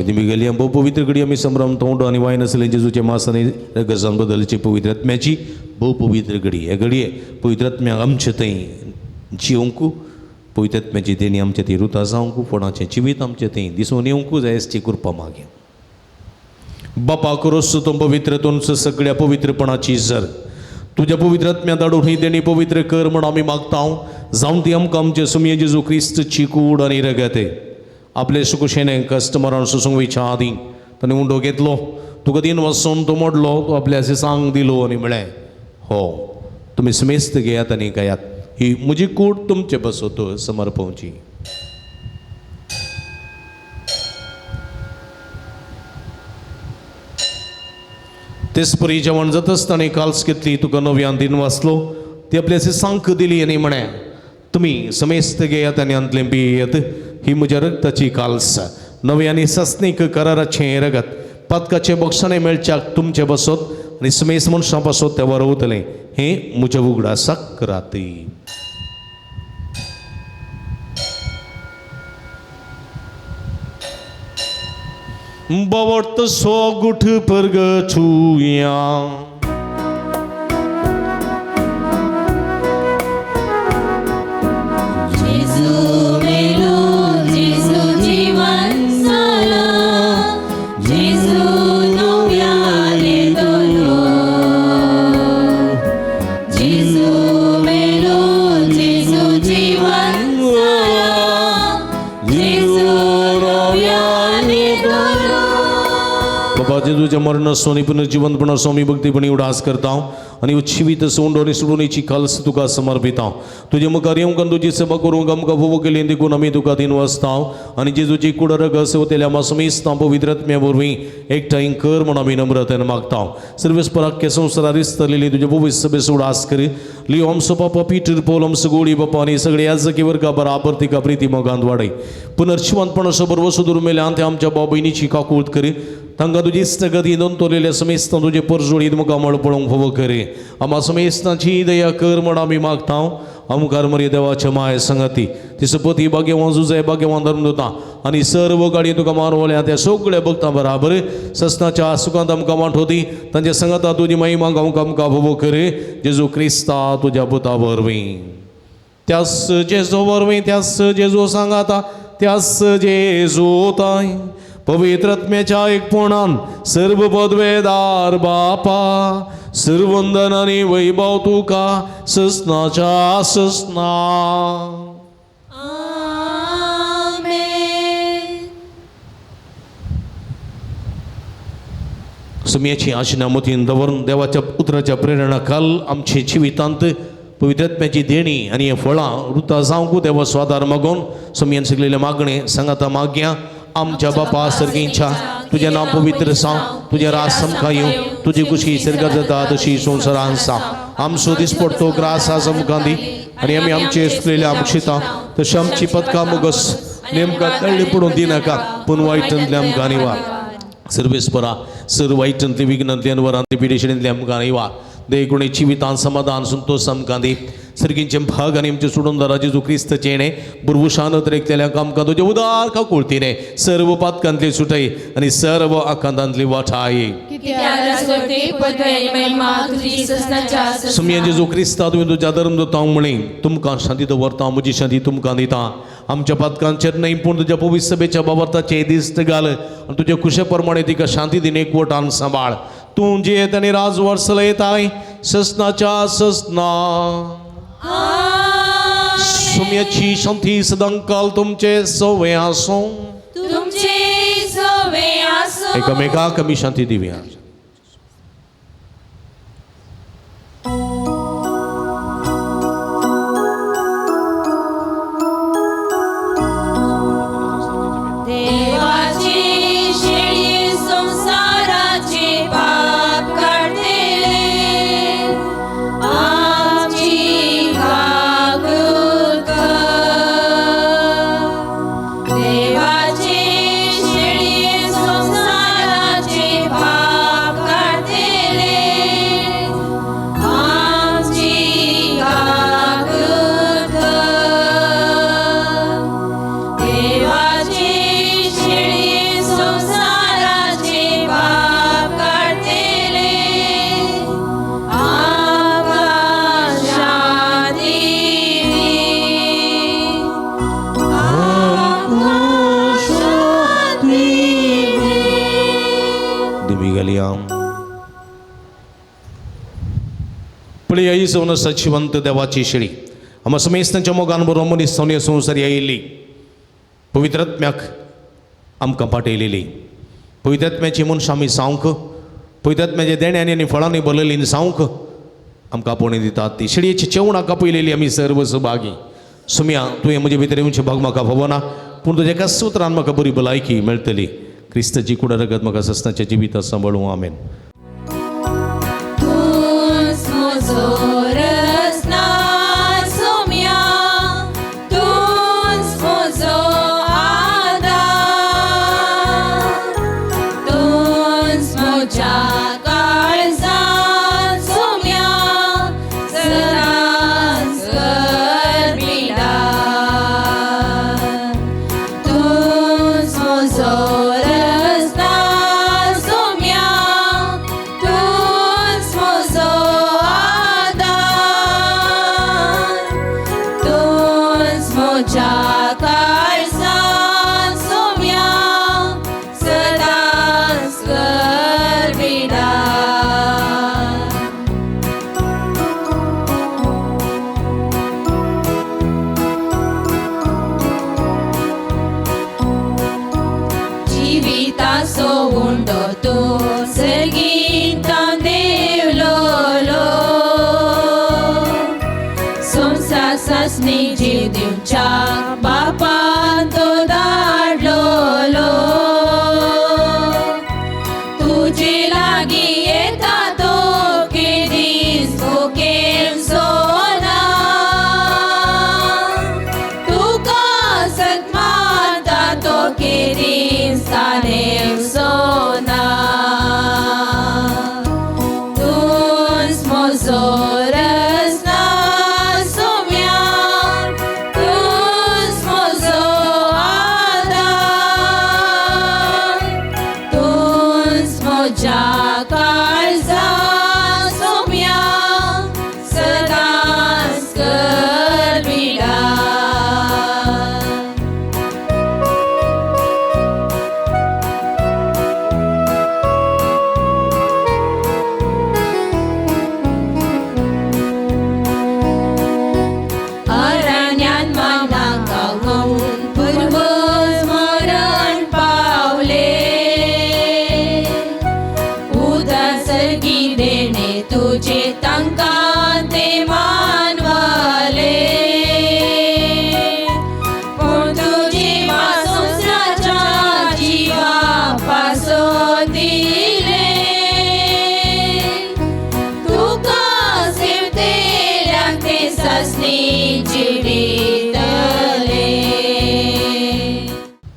Speaker 1: मी गेली बहु पवित्र घडी आम्ही संभ्रम तोंड आणि वायन असले जेजूचे मासाने गजान बदलची पवित्र आत्म्याची बहु पवित्र घडी हे घडये पवित्र आत्म्या आमचे थंय जिवंकू पवित्र आत्म्याची देणी आमच्या ती रुता जावंकू कोणाचें जिवीत आमचे थंय दिसून येवंकू जाय असची कृपा मागे. बापा करोस तो पवित्र तोंच सगळ्या पवित्रपणाची जर तुझ्या पवित्र आत्म्या धाडून ही देणी पवित्र कर म्हण आमी मागता जावन ती आमकां आमचे सुमये जेजू क्रिस्तची कूड आनी रगत आपले सुकुशेने कस्टमरान सुसूंक विचा आदी ताणें उंडो घेतलो तुका दिन वचून तो मोडलो तो आपल्या अशें सांग दिलो आनी म्हळें हो तुमी समेस्त घेयात आनी गायात ही म्हजी कूड तुमचे बसत समर्पवची. तेच परी जेवण जात आसतना काल्स घेतली तुका नव्यान दिन वाचलो ती आपली अशी सांख दिली आनी म्हळें तुमी समेस्त घेयात आनी अंतलें पियेत ही म्हज्या रक्ताची काल्स नव्यानी सस्नीक कराराचें रगत पदकाचे बक्षणे मेळच्याक तुमचे बसत आनी समेस्त मनशां बसत ते वरवतलें हें म्हज्या उगडासाक करात. बवर्त सो गुठ परग छुया जेजूच्या मरणासो आनी पुनर्जीवनपणासो आमी भक्तीपणी उडास करता आनी उच्छिवीत सोंड आनी सोडुणेची काल्स तुका समर्पिता तुजे मुखार येवंक तुजी सेवा करूंक आमकां फोव केली देखून आमी तुका दिन वाचता आनी जेजूची कूड रगत सेवतेल्या आमा समेस्त पवित्र आत्म्या वरवीं एकठांय कर म्हण आमी नम्रतेन मागता. सर्वेस्पराख्य संवसारार इस्तलेली तुजे पवित्र सभेस उडास कर लिओ आमचो पापा पिटर पौल आमचो गोडी बापा आनी सगळे याजकी वर्गा बराबर तिका प्रिती मोगांत वाडय पुनर्जीवनपणासो बरोबर सुदूर मेल्यान ते आमच्या भाव भयणीची काकूळट कर तांकां तुजी इश्टगत हिंदून तोरलेल्या समेस्तां तुजे परजोडीत मुखार मळ पळोवंक फोव कर आमा समेस्तांची दया कर म्हण आमी मागता. आमकार मरी देवाच्या माय संगती तिचो पती भाग्यवान जुजय भाग्यवान धर्मदूता आनी सर्व गाडी तुका मारवल्या त्या सगळ्या भक्तां बराबर सस्नाच्या सुखांत आमकां वांटोदी तांच्या संगता तुजी महिमा गावंक आमकां फोव कर जेजू क्रिस्ता तुज्या पुता वरवीं त्यास जेजू वरवीं त्यास जेजू सांगाता त्यास जेजू ताय पवित्र आत्म्याच्या एकपणान सर्व पदवेदार बापा सर्वंदन आनी वैभव तुका ससनाच्या ससना. सुमयाची आशना मतीन दवरून देवाच्या पुत्राच्या प्रेरणा काल आमचे जिवितांत पवित्र आत्म्याची देणी आनी हें फळां रुता जावंक देवा स्वादार मागोवन सुमयान सगलेले मागणे सांगाता मागया आमच्या बापा सर्गींच्या तुझे नाव पवित्र सांग तुझे राज समका येऊ तुझी कुशी सर्गात जाता तशी संवसारांत सांग आमचो दिसपडतो ग्रास आज आमकां दी आनी आमी आमचे असलेल्या आमचिता तशी आमची पदकां मुगस नेमका तळ्ळी पडून दिनाका पूण वायटांतल्या आमकां निवार सर्वेस्परा सर्व वायटांतली विघ्नांतली अनवरांतली पिडेशणींतली आमकां निवार देवगुणे जिवितांत समाधान संतोष आमकां दी सर्गींचे भाग आनी आमचे सोडून दारा जेजू क्रिस्त चेणे बुरवुशान तरेकतेल्या आमकां तुजे उदार काकुळतीने सर्व पातकांतली सुटय आनी सर्व आकांतांतली वाठाय सुमया जेजू क्रिस्ता तुवें तुज्या धर्मदूतांक म्हणी तुमकां शांती दवरता म्हजी शांती तुमकां दिता आमच्या पातकांचेर न्हय पूण तुज्या पवित्र सभेच्या बाबताचे दिश्ट घाल आनी तुज्या खुशे प्रमाणे तिका शांती दिन एकवटान सांबाळ तूं जे ताणी राज वर्सला येताय ससनाच्या ससना. सुमयाची शांती सदांकाल तुमचे सवे आसूं एकामेकाक आमी शांती दिवया.
Speaker 3: आमची काकू
Speaker 1: पळय येईसोन सचिवंत देवाची शिडी आम्हा समेस्तांच्या मोगान बरोबर मनीस सोने संवसारी आयिल्ली पवित्र आत्म्याक आमकां पाठयलेली पवित्र आत्म्याची मनशां आमी सावंक पवित्र आत्म्याच्या देण्यांनी आनी फळांनी भरलेली सावंक आमकां आपोवणी दितात ती शिडयेची जेवणाक आपयलेली आमी सर्व सहभागी सुम्या तुवें म्हजे भितर येवचें भाग म्हाका खबना पूण तुज्या एका सुत्रान म्हाका बरी भलायकी मेळटली क्रिस्ताची कुडा रगत म्हाका सस्ताच्या जिवितांत सांबाळूं आमेन.
Speaker 3: बापान तो धाडलो तुजे लागी येता तो केदीस ओकेम सोना तुका सत्माता तो केदीस तानेम सोना तुंस मोजो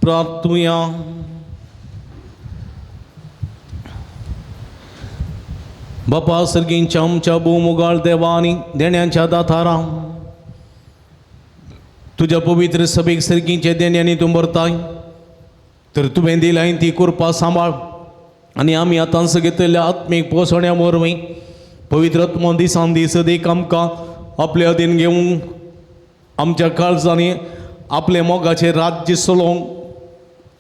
Speaker 1: प्रार्थुया. बापा सर्गींच्या आमच्या भूमुगाळ देवानी देण्यांच्या दातारां तुझ्या पवित्र सभेक सर्गींचे देण्यांनी तूं भरताय तर तुवें दिलाय ती कृपा सांबाळ आनी आमी आतां घेतलेल्या आत्मीक पोसण्या वरवीं पवित्र आत्मो दिसान दीस देख आमकां आपल्या अधीन घेवंक आमच्या काळजांनी आपले मोगाचें राज्य चलोवंक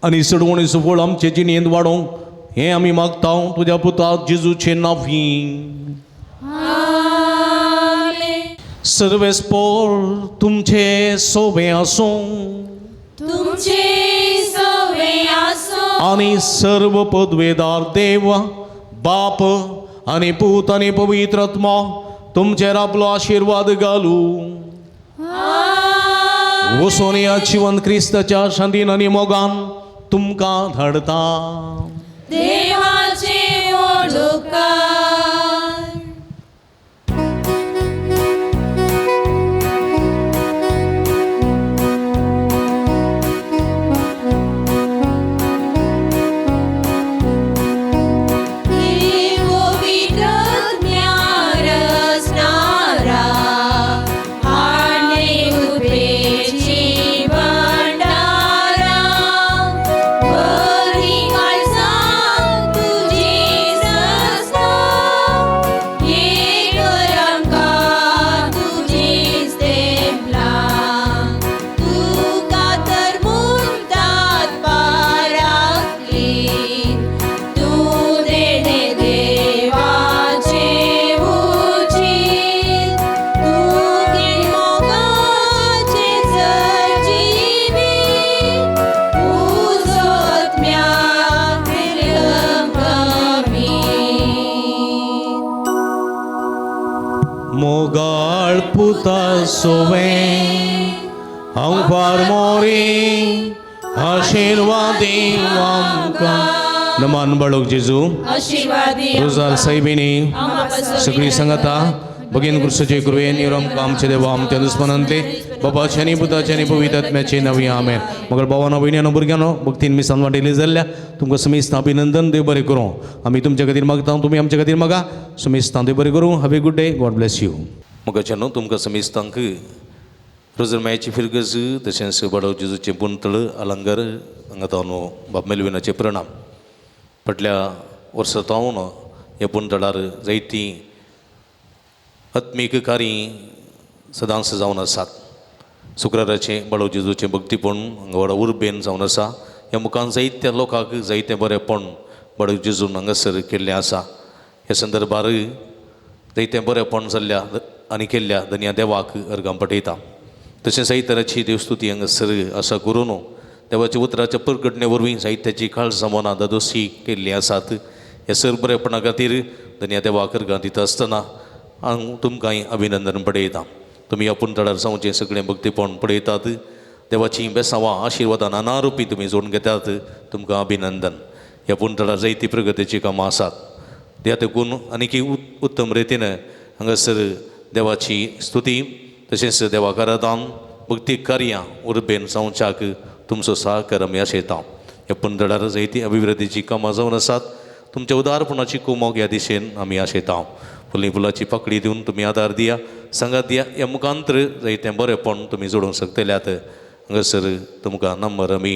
Speaker 1: आनी सडवणी सुफळ आमचे जिणेंत वाडोवंक हें आमी मागता तुज्या पुता जेजूचे नांवीं. सर्वेस्पोर तुमचे सोबे आसूं आनी सर्व पदवेदार देव बाप आनी पूत आनी पवित्र आत्मा तुमचेर आपलो आशिर्वाद घालूं. वचून या जिवंत क्रिस्ताच्या शांतीन आनी मोगान तुमकां धाडता.
Speaker 3: देवाचे ओडुकार
Speaker 1: मोगाळ पुता सोवे हांव फार मोरी आशिर्वादी आमकां नमान बाळोक जेजू
Speaker 3: आशीर्वादी
Speaker 1: रोजाल साहेबिनी सगळी सांगाता भगीन कृष्णाचे कृपेन निरम आमचे देवा आमच्या दुस्मनांतले बापाचे आनी पुताचे आनी पवित्र आत्म्याचे नवी आमेन मगर भावानो भयण्यानो भुरग्यानो भक्तीन मी सांवाटेली जाल्ल्या तुमकां समेस्त अभिनंदन देव बरें करूं आमी तुमच्या खातीर मागता तुमी आमच्या खातीर मागा समेस्तां देव बरें करूं have a good day God bless you मोगाच्यानो तुमकां समेस्तांक रोजरमायाची फिरगज तशेंच बडो जेजूचे पुंतळ अलंगर हांगा न्हू बाब मेलविनाचे प्रणाम फाटल्या वर्सां हांव ह्या पुंतळार जायतीं आत्मीक कार्य सदांच जावन आसात शुक्राराचे बडो जेजूचे भक्तीपण हांगा व्हडा उर्बेन जावन आसा ह्या मुखान जायत्या लोकांक जायतें बरेंपण बडो जेजून हांगासर केल्लें आसा ह्या संदर्भार जायतें बरेंपण जाल्ल्या आनी केल्ल्या धन्या देवाक अर्गां पठयता तशेंच जायतराची देवस्तुती हांगासर आसा करून देवाच्या उतराच्या प्रकटणे वरवीं साहित्याची खाळसामोना दादोशी केल्लीं आसात ह्या सर बरेपणा खातीर धन्या देवाक अर्गां दिता आसतना हांव तुमकांय अभिनंदन पळयता तुमी ह्या पुंतळार जावचें सगळें भक्तीपण पळयतात देवाची बेसांवां आशिर्वादां नानारुपी तुमी जोडून घेतात तुमकां अभिनंदन ह्या पुंतळार जायती प्रगतीची कामां आसात त्या देखून आनीकय उत्तम रितीन हांगासर देवाची स्तुती तशेंच देवाक आराधन भक्ती कार्यां उर्बेन जावच्याक तुमचो सहकार आमी आशेता ह्या पुंतळार जायती अभिवृद्धीची कामां जावन आसात तुमच्या उदारपणाची कुमोग ह्या दिशेन आमी आशेता फुली फुलाची पकडी दिवन तुमी आदार दिया सांगात दिया ह्या मुखांतर जायतें बरेंपण तुमी जोडूंक शकतल्यात हांगासर तुमकां नंबर आमी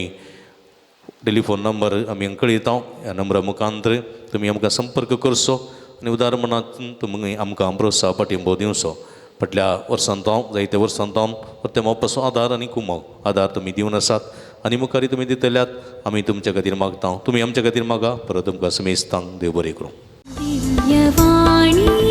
Speaker 1: टेलिफोन नंबर आमी हांगा कळयता ह्या नंबरा मुखांतर तुमी आमकां संपर्क करचो आनी उदारपणांतून तुमी आमकां प्रोत्साह पाठिंबो दिवचो फाटल्या वर्सांत जायत्या वर्सांत प्रत्येक पासून आदार आनी कुमोग आदार तुमी दिवन आसात आनी मुखारी तुमी दितल्यात आमी तुमच्या खातीर मागता तुमी आमच्या खातीर मागा परत तुमकां समेस्तांक देव बरें करूं
Speaker 7: दिव्यवाणी